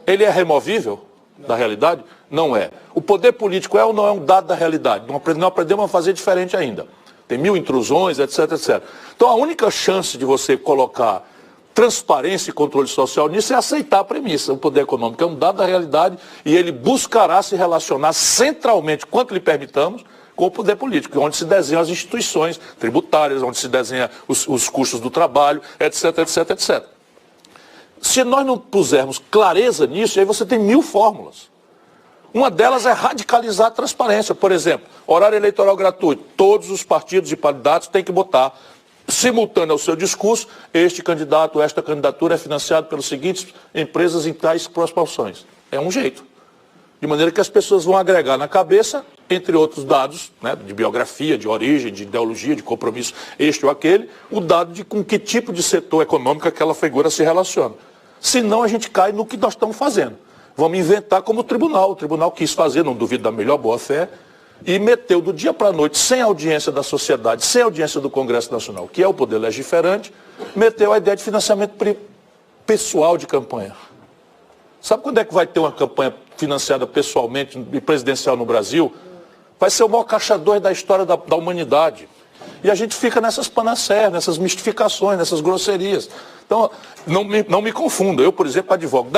Ele é removível da realidade? Não é. O poder político é ou não é um dado da realidade? Não aprendemos a fazer diferente ainda. Tem 1000 intrusões, etc, etc. Então a única chance de você colocar transparência e controle social nisso é aceitar a premissa. O poder econômico é um dado da realidade e ele buscará se relacionar centralmente, quanto lhe permitamos, com o poder político, onde se desenham as instituições tributárias, onde se desenham os custos do trabalho, etc, etc, etc. Se nós não pusermos clareza nisso, aí você tem 1000 fórmulas. Uma delas é radicalizar a transparência. Por exemplo, horário eleitoral gratuito. Todos os partidos e candidatos têm que botar simultâneo ao seu discurso, este candidato, esta candidatura é financiado pelas seguintes empresas em tais proporções. É um jeito. De maneira que as pessoas vão agregar na cabeça, entre outros dados, né, de biografia, de origem, de ideologia, de compromisso, este ou aquele, o dado de com que tipo de setor econômico aquela figura se relaciona. Senão a gente cai no que nós estamos fazendo. Vamos inventar como o tribunal quis fazer, não duvido da melhor boa-fé, e meteu do dia para a noite, sem audiência da sociedade, sem audiência do Congresso Nacional, que é o poder legiferante, meteu a ideia de financiamento pessoal de campanha. Sabe quando é que vai ter uma campanha financiada pessoalmente e presidencial no Brasil? Vai ser o maior caixa 2 da história da humanidade. E a gente fica nessas panaceias, nessas mistificações, nessas grosserias. Então, não me confunda. Eu, por exemplo, advogo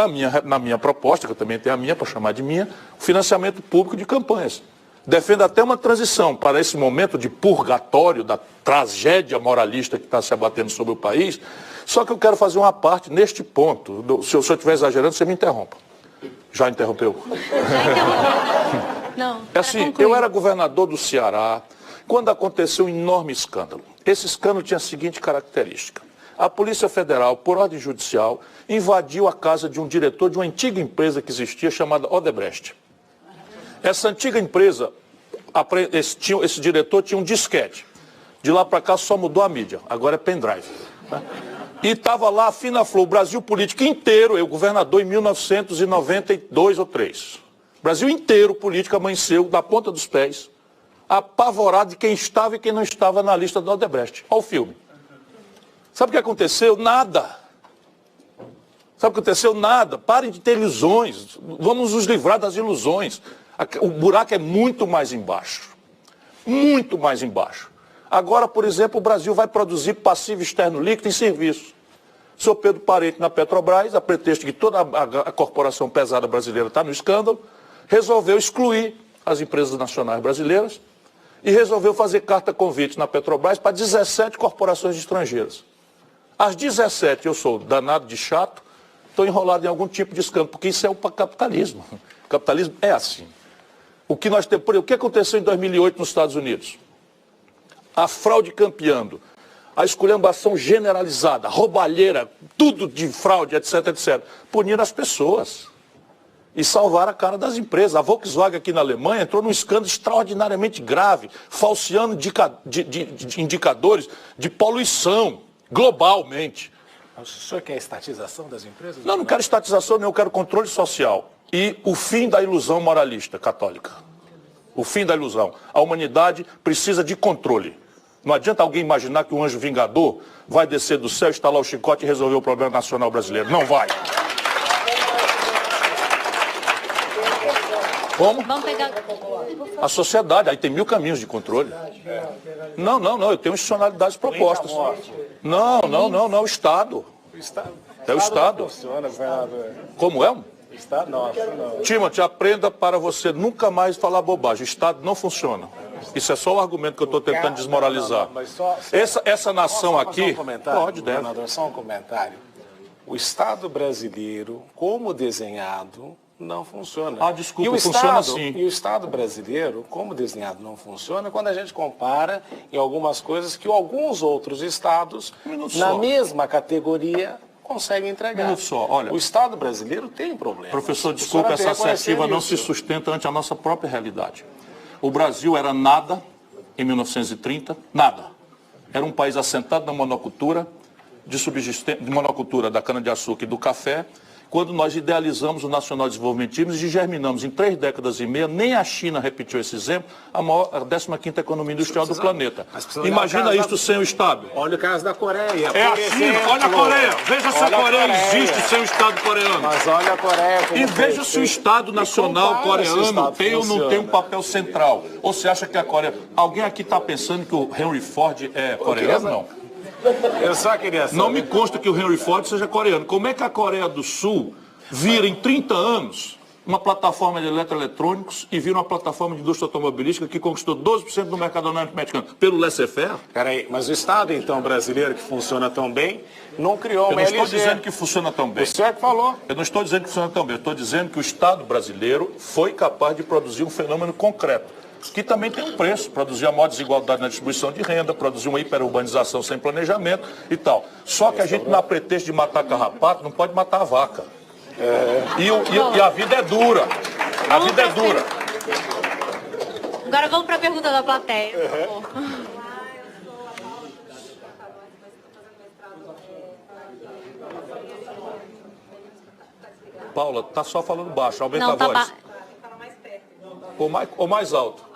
na minha proposta, que eu também tenho a minha, para chamar de minha, o financiamento público de campanhas. Defendo até uma transição para esse momento de purgatório, da tragédia moralista que está se abatendo sobre o país. Só que eu quero fazer uma parte neste ponto. Se eu estiver exagerando, você me interrompa. Já interrompeu? Já interrompeu. Não, é assim, eu era governador do Ceará quando aconteceu um enorme escândalo. Esse escândalo tinha a seguinte característica. A Polícia Federal, por ordem judicial, invadiu a casa de um diretor de uma antiga empresa que existia chamada Odebrecht. Essa antiga empresa, esse diretor tinha um disquete. De lá para cá só mudou a mídia, agora é pendrive. Né? E estava lá a fina flor, o Brasil político inteiro, eu governador em 1992 ou 3. O Brasil inteiro político amanheceu da ponta dos pés, apavorado de quem estava e quem não estava na lista do Odebrecht. Olha o filme. Sabe o que aconteceu? Nada. Sabe o que aconteceu? Nada. Parem de ter ilusões. Vamos nos livrar das ilusões. O buraco é muito mais embaixo. Muito mais embaixo. Agora, por exemplo, o Brasil vai produzir passivo externo líquido em serviço. O senhor Pedro Parente, na Petrobras, a pretexto de que toda a corporação pesada brasileira está no escândalo, resolveu excluir as empresas nacionais brasileiras e resolveu fazer carta convite na Petrobras para 17 corporações estrangeiras. As 17, eu sou danado de chato, estou enrolado em algum tipo de escândalo, porque isso é o capitalismo. O capitalismo é assim. O que nós temos, o que aconteceu em 2008 nos Estados Unidos? A fraude campeando, a esculhambação generalizada, roubalheira, tudo de fraude, etc, etc. Puniram as pessoas e salvaram a cara das empresas. A Volkswagen aqui na Alemanha entrou num escândalo extraordinariamente grave, falseando indicadores de poluição globalmente. O senhor quer estatização das empresas? Não quero estatização, eu quero controle social. E o fim da ilusão moralista católica. O fim da ilusão. A humanidade precisa de controle. Não adianta alguém imaginar que um anjo vingador vai descer do céu, instalar o chicote e resolver o problema nacional brasileiro. Não vai. Como? Vamos pegar... A sociedade, aí tem 1000 caminhos de controle. Não, eu tenho institucionalidades propostas. Não, o Estado. É o Estado. Como é? Estado não. Timothy, aprenda para você nunca mais falar bobagem. O Estado não funciona. Isso é só o argumento que eu estou tentando desmoralizar. Essa nação aqui... Pode, deve. Governador, só um comentário. O Estado brasileiro, como desenhado, não funciona. Ah, desculpa, funciona assim. E o Estado brasileiro, como desenhado, não funciona quando a gente compara em algumas coisas que alguns outros estados, na mesma categoria, conseguem entregar. Olha, o Estado brasileiro tem problema. Professor, desculpa, essa assertiva não se sustenta ante a nossa própria realidade. O Brasil era nada em 1930, nada. Era um país assentado na monocultura, de monocultura da cana-de-açúcar e do café. Quando nós idealizamos o Nacional Desenvolvimentismo e germinamos em 3 décadas e meia, nem a China repetiu esse exemplo, a 15ª economia industrial do planeta. Imagina isso sem o Estado. Olha o caso da Coreia. É assim, olha a Coreia. Veja se a Coreia existe sem o Estado coreano. Mas olha a Coreia. E veja se o Estado Nacional coreano tem ou não tem um papel central. Ou você acha que a Coreia... Alguém aqui está pensando que o Henry Ford é coreano? Não. Eu só queria saber. Não me consta que o Henry Ford seja coreano. Como é que a Coreia do Sul vira em 30 anos uma plataforma de eletroeletrônicos e vira uma plataforma de indústria automobilística que conquistou 12% do mercado norte-americano pelo laissez-faire? Peraí, mas o Estado, então, brasileiro, que funciona tão bem, não criou uma LG. Eu não estou LG. dizendo que funciona tão bem. O senhor que falou. Eu não estou dizendo que funciona tão bem. Eu estou dizendo que o Estado brasileiro foi capaz de produzir um fenômeno concreto, que também tem um preço, produzir a maior desigualdade na distribuição de renda, produzir uma hiperurbanização sem planejamento e tal. Só que a gente, na pretexto de matar carrapato, não pode matar a vaca. E a vida é dura. A vida é dura. Agora vamos para a pergunta da plateia. Paula, tá só falando baixo, aumenta a voz. Ou mais alto.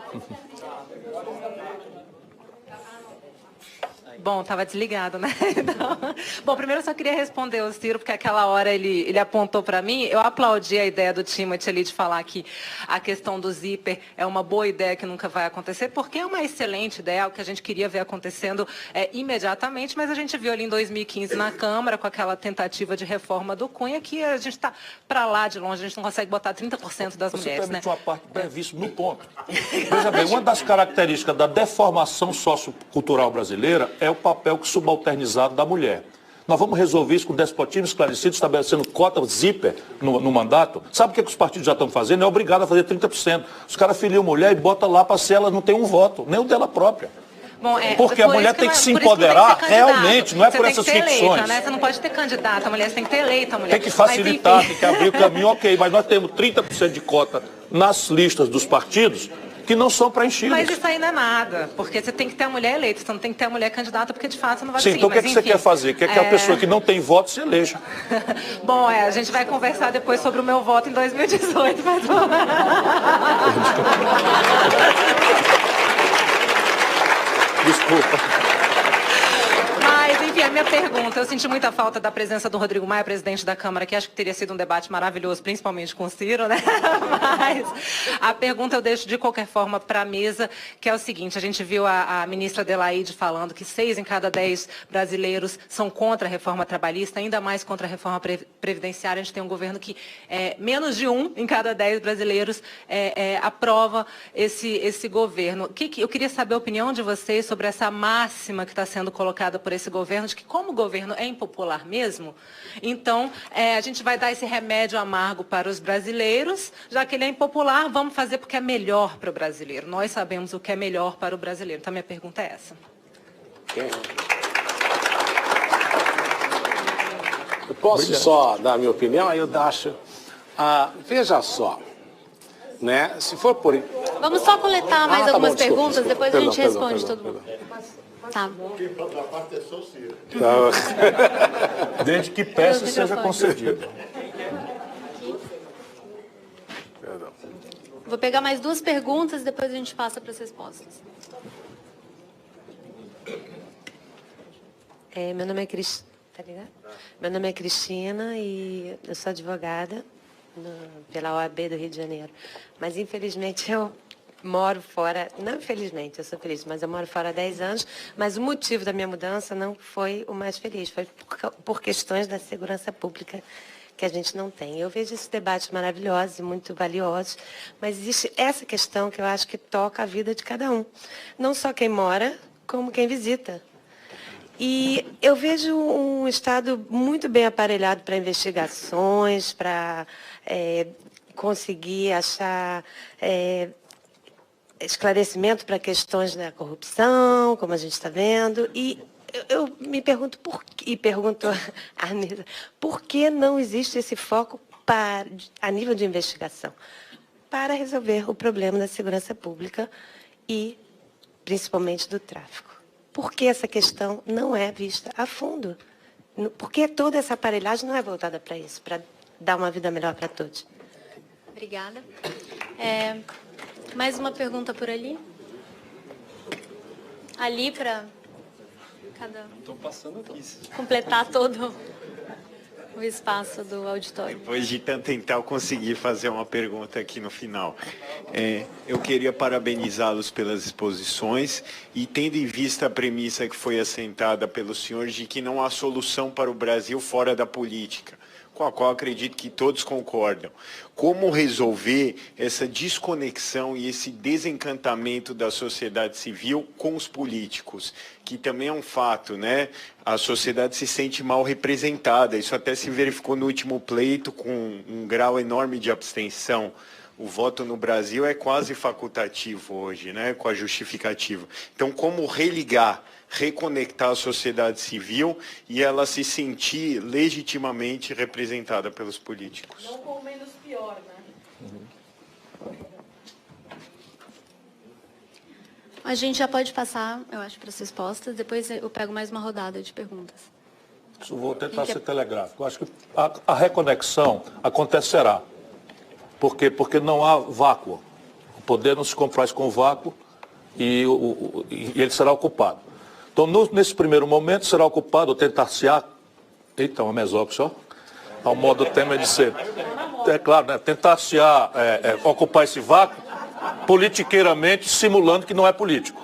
Bom, estava desligado, né? Então... Bom, primeiro eu só queria responder o Ciro, porque aquela hora ele apontou para mim. Eu aplaudi a ideia do Timothy ali de falar que a questão do zíper é uma boa ideia que nunca vai acontecer, porque é uma excelente ideia, o que a gente queria ver acontecendo imediatamente, mas a gente viu ali em 2015 na Câmara, com aquela tentativa de reforma do Cunha, que a gente está para lá de longe, a gente não consegue botar 30% das mulheres. Você permite uma parte prevista no ponto. Veja bem, uma das características da deformação sociocultural brasileira é o papel subalternizado da mulher. Nós vamos resolver isso com despotismo esclarecido, estabelecendo cota zíper no mandato. Sabe o que os partidos já estão fazendo? É obrigado a fazer 30%. Os caras filiam mulher e botam lá para se ela não tem um voto, nem o dela própria. Bom, porque a mulher tem que se empoderar realmente, não é por essas ficções. Eleita, né? Você não pode ter candidata, a mulher tem que ter eleita. A mulher. Tem que facilitar, tem que abrir o caminho, ok, mas nós temos 30% de cota nas listas dos partidos que não são preenchidas. Mas isso aí não é nada, porque você tem que ter a mulher eleita, você não tem que ter a mulher candidata, porque de fato você não vai Sim, conseguir. então o que, é que você quer fazer? Quer que a pessoa que não tem voto se eleja? Bom, a gente vai conversar depois sobre o meu voto em 2018, mas... Desculpa. Mas, enfim, a minha pergunta, eu senti muita falta da presença do Rodrigo Maia, presidente da Câmara, que acho que teria sido um debate maravilhoso, principalmente com o Ciro, né? Mas a pergunta eu deixo de qualquer forma para a mesa, que é o seguinte, a gente viu a ministra Adelaide falando que 6 em cada 10 brasileiros são contra a reforma trabalhista, ainda mais contra a reforma previdenciária. A gente tem um governo que menos de 1 em cada 10 brasileiros aprova esse governo. Eu queria saber a opinião de vocês sobre essa máxima que está sendo colocada por esse governo, de que como o governo é impopular mesmo, então a gente vai dar esse remédio amargo para os brasileiros, já que ele é impopular, vamos fazer porque é melhor para o brasileiro. Nós sabemos o que é melhor para o brasileiro. Então, minha pergunta é essa. Eu posso só dar a minha opinião? Aí eu acho... veja só, né? Se for por... Vamos só coletar mais algumas bom, desculpa, perguntas, depois a gente responde todo mundo. Tá. Desde que peça seja concedida. Vou pegar mais 2 perguntas, depois a gente passa para as respostas. Meu nome é Cristina e eu sou advogada. pela OAB do Rio de Janeiro. Mas, infelizmente, eu moro fora, não infelizmente, eu sou feliz, mas eu moro fora há 10 anos, mas o motivo da minha mudança não foi o mais feliz, foi por questões da segurança pública que a gente não tem. Eu vejo esses debates maravilhosos e muito valiosos, mas existe essa questão que eu acho que toca a vida de cada um. Não só quem mora, como quem visita. E eu vejo um Estado muito bem aparelhado para investigações, para conseguir achar esclarecimento para questões da corrupção, como a gente está vendo, e eu me pergunto e pergunto a Anisa, por que não existe esse foco a nível de investigação para resolver o problema da segurança pública e principalmente do tráfico? Por que essa questão não é vista a fundo? Por que toda essa aparelhagem não é voltada para isso, para dar uma vida melhor para todos? Obrigada. Mais uma pergunta por ali? Ali para completar todo o espaço do auditório. Depois de tentar conseguir fazer uma pergunta aqui no final. Eu queria parabenizá-los pelas exposições e tendo em vista a premissa que foi assentada pelos senhores de que não há solução para o Brasil fora da política, com a qual acredito que todos concordam. Como resolver essa desconexão e esse desencantamento da sociedade civil com os políticos, que também é um fato, né? A sociedade se sente mal representada, isso até se verificou no último pleito com um grau enorme de abstenção. O voto no Brasil é quase facultativo hoje, né? Com a justificativa. Então, como religar, reconectar a sociedade civil e ela se sentir legitimamente representada pelos políticos? Não com o menos pior, né? A gente já pode passar, eu acho, para as respostas, depois eu pego mais uma rodada de perguntas. Eu vou tentar ser telegráfico. Eu acho que a reconexão acontecerá. Por quê? Porque não há vácuo. O poder não se compraz com o vácuo e ele será ocupado. Então, nesse primeiro momento, será ocupado ou tentar-se-á... Eita, uma mesópsia, ó. Ao modo Temer de ser. É claro, né? Tentar-se-á ocupar esse vácuo politiqueiramente, simulando que não é político.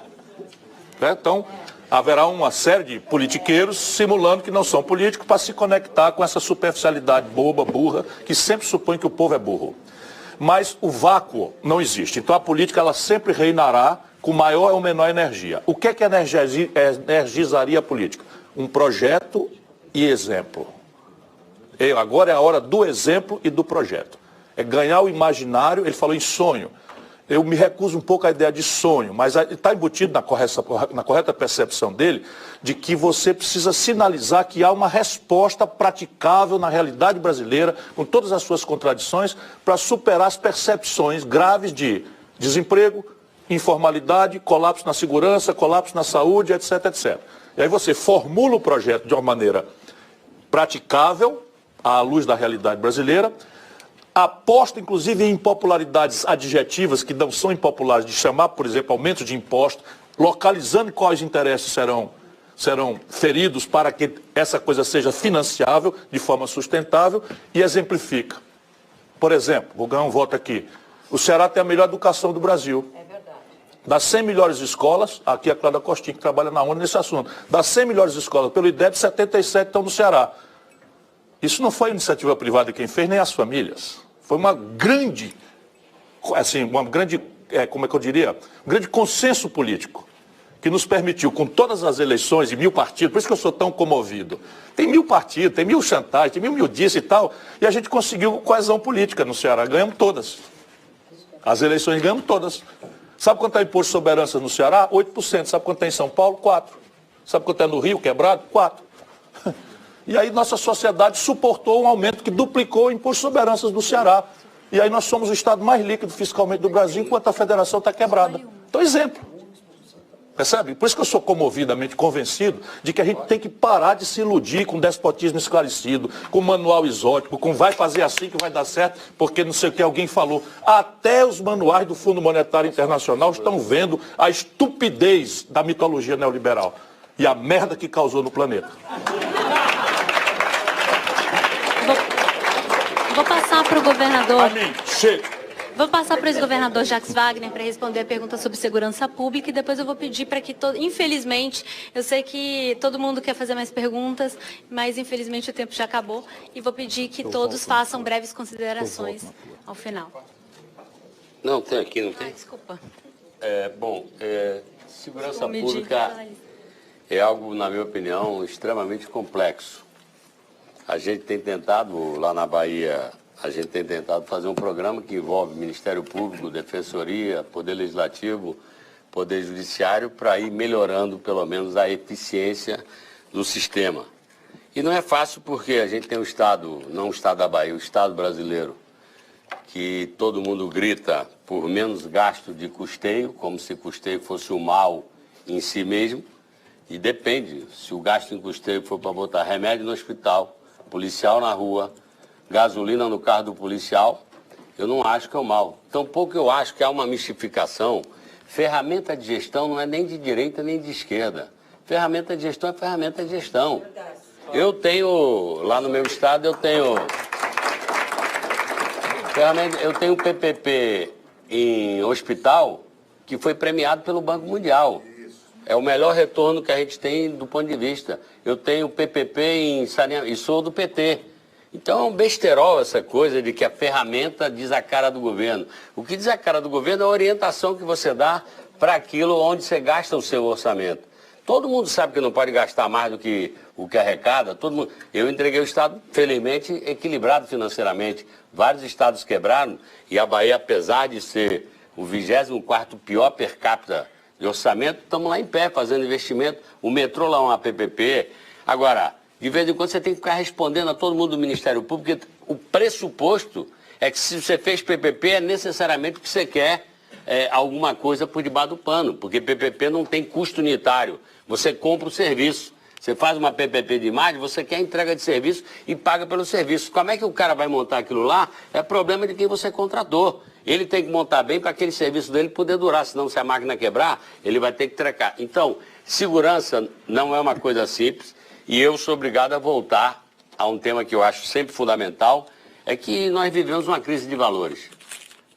Então, haverá uma série de politiqueiros simulando que não são políticos para se conectar com essa superficialidade boba, burra, que sempre supõe que o povo é burro. Mas o vácuo não existe. Então, a política ela sempre reinará com maior ou menor energia. O que é que energizaria a política? Um projeto e exemplo. Agora é a hora do exemplo e do projeto. É ganhar o imaginário, ele falou em sonho. Eu me recuso um pouco à ideia de sonho, mas está embutido na correta percepção dele de que você precisa sinalizar que há uma resposta praticável na realidade brasileira, com todas as suas contradições, para superar as percepções graves de desemprego, informalidade, colapso na segurança, colapso na saúde, etc, etc. E aí você formula o projeto de uma maneira praticável, à luz da realidade brasileira, aposta, inclusive, em impopularidades adjetivas que não são impopulares, de chamar, por exemplo, aumento de impostos, localizando quais interesses serão feridos para que essa coisa seja financiável de forma sustentável e exemplifica. Por exemplo, vou ganhar um voto aqui. O Ceará tem a melhor educação do Brasil. É verdade. Das 100 melhores escolas, aqui é a Cláudia Costinha, que trabalha na ONU nesse assunto, das 100 melhores escolas pelo IDEB, 77 estão no Ceará. Isso não foi iniciativa privada quem fez, nem as famílias. Foi uma grande, como é que eu diria, um grande consenso político que nos permitiu, com todas as eleições e 1000 partidos, por isso que eu sou tão comovido. Tem 1000 partidos, tem 1000 chantagens, tem 1000 disso e tal, e a gente conseguiu coesão política no Ceará, ganhamos todas. As eleições ganhamos todas. Sabe quanto é imposto de soberança no Ceará? 8%. Sabe quanto é em São Paulo? 4%. Sabe quanto é no Rio, quebrado? 4%. E aí nossa sociedade suportou um aumento que duplicou o imposto de soberanças do Ceará. E aí nós somos o estado mais líquido fiscalmente do Brasil, enquanto a federação está quebrada. Então, exemplo. Percebe? Por isso que eu sou comovidamente convencido de que a gente tem que parar de se iludir com despotismo esclarecido, com manual exótico, com vai fazer assim que vai dar certo, porque não sei o que alguém falou. Até os manuais do Fundo Monetário Internacional estão vendo a estupidez da mitologia neoliberal e a merda que causou no planeta. Vou passar para o governador. Chega. Vou passar para o ex-governador Jacques Wagner para responder a pergunta sobre segurança pública e depois eu vou pedir para que, infelizmente, eu sei que todo mundo quer fazer mais perguntas, mas infelizmente o tempo já acabou e vou pedir que todos façam breves considerações ao final. Não, tem aqui, não tem? Desculpa. Segurança pública é algo, na minha opinião, extremamente complexo. A gente tem tentado, lá na Bahia, fazer um programa que envolve Ministério Público, Defensoria, Poder Legislativo, Poder Judiciário, para ir melhorando, pelo menos, a eficiência do sistema. E não é fácil porque a gente tem um Estado, não o Estado da Bahia, o Estado brasileiro, que todo mundo grita por menos gasto de custeio, como se custeio fosse o mal em si mesmo, e depende, se o gasto em custeio for para botar remédio no hospital, policial na rua, gasolina no carro do policial, eu não acho que é o mal. Tampouco eu acho que há uma mistificação. Ferramenta de gestão não é nem de direita nem de esquerda. Ferramenta de gestão é ferramenta de gestão. Eu tenho, lá no meu estado, eu tenho PPP em hospital que foi premiado pelo Banco Mundial. É o melhor retorno que a gente tem do ponto de vista. Eu tenho PPP em saneamento, e sou do PT. Então é um besterol essa coisa de que a ferramenta diz a cara do governo. O que diz a cara do governo é a orientação que você dá para aquilo onde você gasta o seu orçamento. Todo mundo sabe que não pode gastar mais do que o que arrecada. Todo mundo... Eu entreguei o Estado, felizmente, equilibrado financeiramente. Vários estados quebraram e a Bahia, apesar de ser o 24º pior per capita de orçamento, estamos lá em pé fazendo investimento. O metrô lá é uma PPP. Agora, de vez em quando você tem que ficar respondendo a todo mundo do Ministério Público, porque o pressuposto é que se você fez PPP é necessariamente porque você quer alguma coisa por debaixo do pano, porque PPP não tem custo unitário. Você compra o serviço. Você faz uma PPP de imagem, você quer entrega de serviço e paga pelo serviço. Como é que o cara vai montar aquilo lá? É problema de quem você contratou. Ele tem que montar bem para aquele serviço dele poder durar, senão se a máquina quebrar, ele vai ter que trecar. Então, segurança não é uma coisa simples. E eu sou obrigado a voltar a um tema que eu acho sempre fundamental, é que nós vivemos uma crise de valores.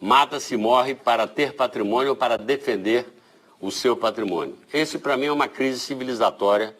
Mata-se, morre para ter patrimônio ou para defender o seu patrimônio. Esse, para mim, é uma crise civilizatória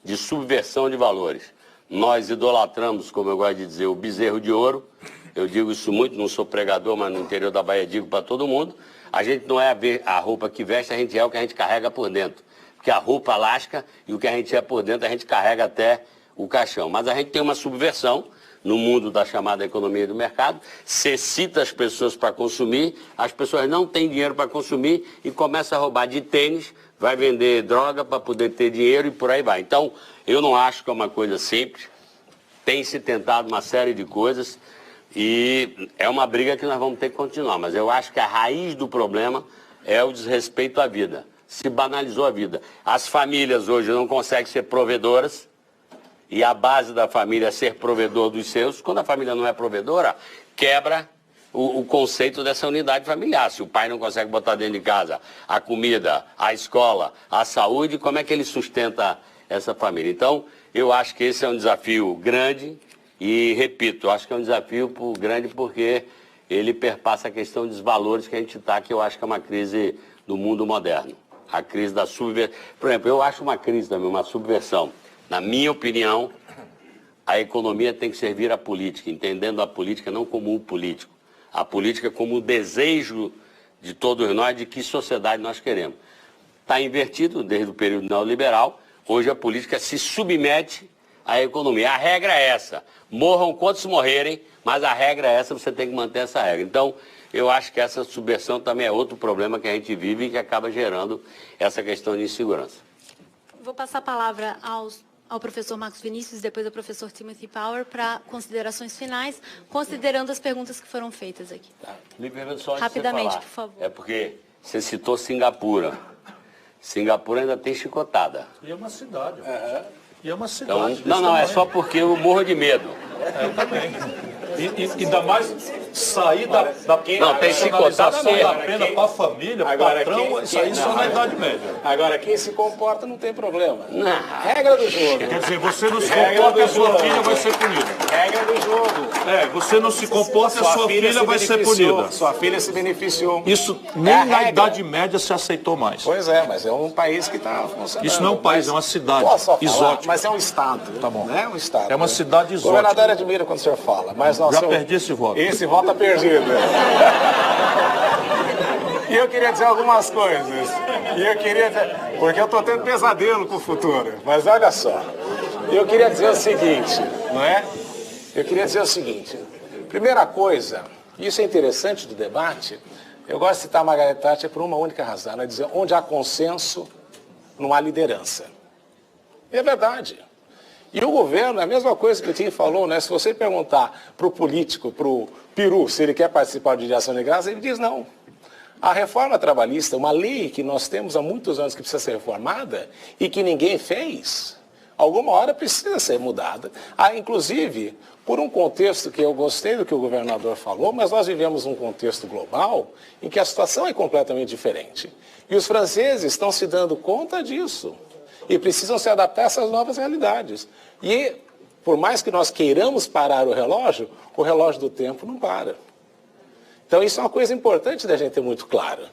de subversão de valores. Nós idolatramos, como eu gosto de dizer, o bezerro de ouro. Eu digo isso muito, não sou pregador, mas no interior da Bahia digo para todo mundo. A gente não é a roupa que veste, a gente é o que a gente carrega por dentro. Porque a roupa lasca e o que a gente é por dentro a gente carrega até o caixão. Mas a gente tem uma subversão no mundo da chamada economia do mercado. Você cita as pessoas para consumir, as pessoas não têm dinheiro para consumir e começa a roubar de tênis, vai vender droga para poder ter dinheiro e por aí vai. Então, eu não acho que é uma coisa simples. Tem se tentado uma série de coisas e é uma briga que nós vamos ter que continuar. Mas eu acho que a raiz do problema é o desrespeito à vida. Se banalizou a vida. As famílias hoje não conseguem ser provedoras e a base da família é ser provedor dos seus. Quando a família não é provedora, quebra o conceito dessa unidade familiar. Se o pai não consegue botar dentro de casa a comida, a escola, a saúde, como é que ele sustenta essa família? Então, eu acho que esse é um desafio grande e, repito, eu acho que é um desafio grande porque ele perpassa a questão dos valores que a gente está, que eu acho que é uma crise do mundo moderno. A crise da subversão. Por exemplo, eu acho uma crise também, uma subversão. Na minha opinião, a economia tem que servir à política, entendendo a política não como um político, a política como o desejo de todos nós de que sociedade nós queremos. Está invertido desde o período neoliberal, hoje a política se submete à economia. A regra é essa, morram quantos morrerem, mas a regra é essa, você tem que manter essa regra. Então, eu acho que essa subversão também é outro problema que a gente vive e que acaba gerando essa questão de insegurança. Vou passar a palavra ao professor Marcos Vinícius e depois ao professor Timothy Power para considerações finais, considerando as perguntas que foram feitas aqui. Tá. Me permita só rapidamente, por favor. É porque você citou Singapura. Singapura ainda tem chicotada. E é uma cidade. E é uma cidade. Então, não, é só porque eu morro de medo. Também. Ainda mais... sair da Não, tem que se personalização contar da pena para a família, patrão, isso aí só na Idade Média. Agora, quem se comporta não tem problema. Regra do jogo. Quer dizer, você não se comporta, a sua filha vai ser punida. Regra do jogo. Você não se comporta, a sua filha vai ser punida. Sua filha se beneficiou. Isso nem na Idade Média se aceitou mais. Pois é, mas é um país que está funcionando. Isso não é um país, é uma cidade exótica. Mas é um estado. Tá bom. É um estado. É uma cidade O exótica. governador admira quando o senhor fala, mas nós Já perdi esse voto. Esse voto está perdido. E eu queria dizer algumas coisas. Porque eu estou tendo pesadelo com o futuro. Mas olha só. Eu queria dizer o seguinte, não é? Eu queria dizer o seguinte. Primeira coisa, isso é interessante do debate. Eu gosto de citar a Margaret Thatcher por uma única razão. Ela dizer, onde há consenso, não há liderança. E é verdade. E o governo, é a mesma coisa que o Tim falou, né? Se você perguntar para o político, para o peru, se ele quer participar de ação de graça, ele diz não. A reforma trabalhista, uma lei que nós temos há muitos anos que precisa ser reformada e que ninguém fez, alguma hora precisa ser mudada. Inclusive, por um contexto que eu gostei do que o governador falou, mas nós vivemos um contexto global em que a situação é completamente diferente. E os franceses estão se dando conta disso e precisam se adaptar a essas novas realidades. E, por mais que nós queiramos parar o relógio do tempo não para. Então, isso é uma coisa importante da gente ter muito clara,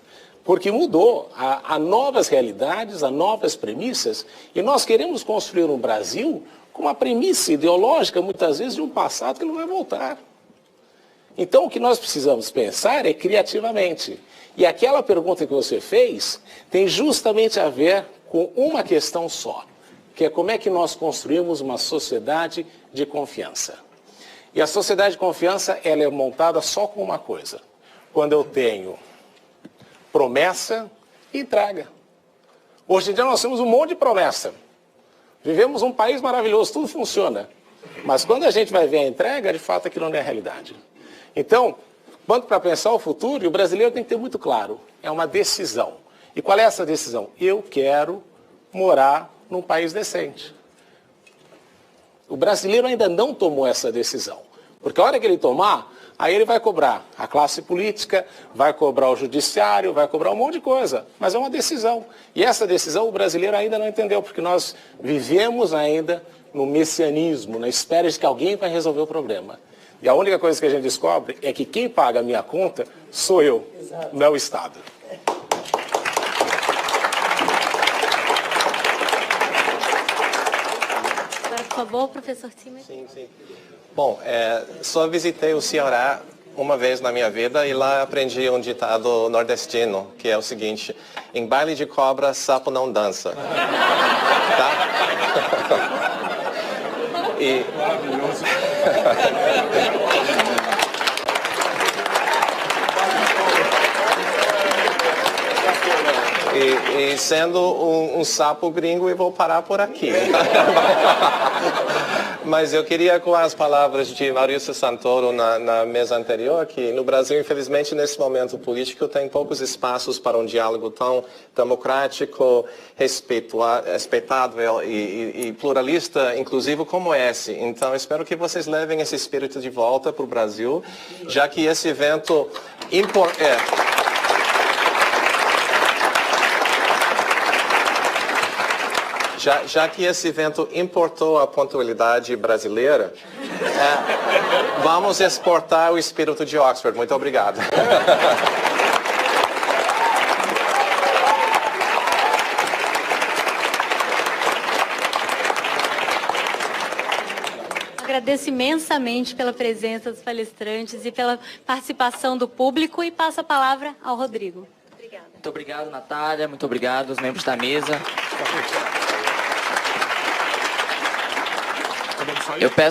porque mudou a novas realidades, a novas premissas, e nós queremos construir um Brasil com uma premissa ideológica, muitas vezes, de um passado que não vai voltar. Então, o que nós precisamos pensar é criativamente. E aquela pergunta que você fez tem justamente a ver com uma questão só, que é como é que nós construímos uma sociedade de confiança. E a sociedade de confiança, ela é montada só com uma coisa. Quando eu tenho promessa e entrega. Hoje em dia nós temos um monte de promessa. Vivemos um país maravilhoso, tudo funciona. Mas quando a gente vai ver a entrega, de fato aquilo não é a realidade. Então, quanto para pensar o futuro, o brasileiro tem que ter muito claro, é uma decisão. E qual é essa decisão? Eu quero morar num país decente. O brasileiro ainda não tomou essa decisão. Porque a hora que ele tomar, aí ele vai cobrar a classe política, vai cobrar o judiciário, vai cobrar um monte de coisa. Mas é uma decisão. E essa decisão o brasileiro ainda não entendeu, porque nós vivemos ainda no messianismo, na espera de que alguém vai resolver o problema. E a única coisa que a gente descobre é que quem paga a minha conta sou eu, não é o Estado. Agora, por favor, professor Timmer. Sim. Bom, só visitei o Ceará uma vez na minha vida e lá aprendi um ditado nordestino, que é o seguinte: em baile de cobra, sapo não dança. Tá? E... E sendo um sapo gringo, eu vou parar por aqui. Mas eu queria, com as palavras de Maurício Santoro na mesa anterior, que no Brasil, infelizmente, nesse momento político, tem poucos espaços para um diálogo tão democrático, respeitável e pluralista, inclusivo como esse. Então, espero que vocês levem esse espírito de volta para o Brasil, já que esse evento Já que esse evento importou a pontualidade brasileira, vamos exportar o espírito de Oxford. Muito obrigado. Agradeço imensamente pela presença dos palestrantes e pela participação do público e passo a palavra ao Rodrigo. Obrigada. Muito obrigado, Natália. Muito obrigado aos membros da mesa. Eu peço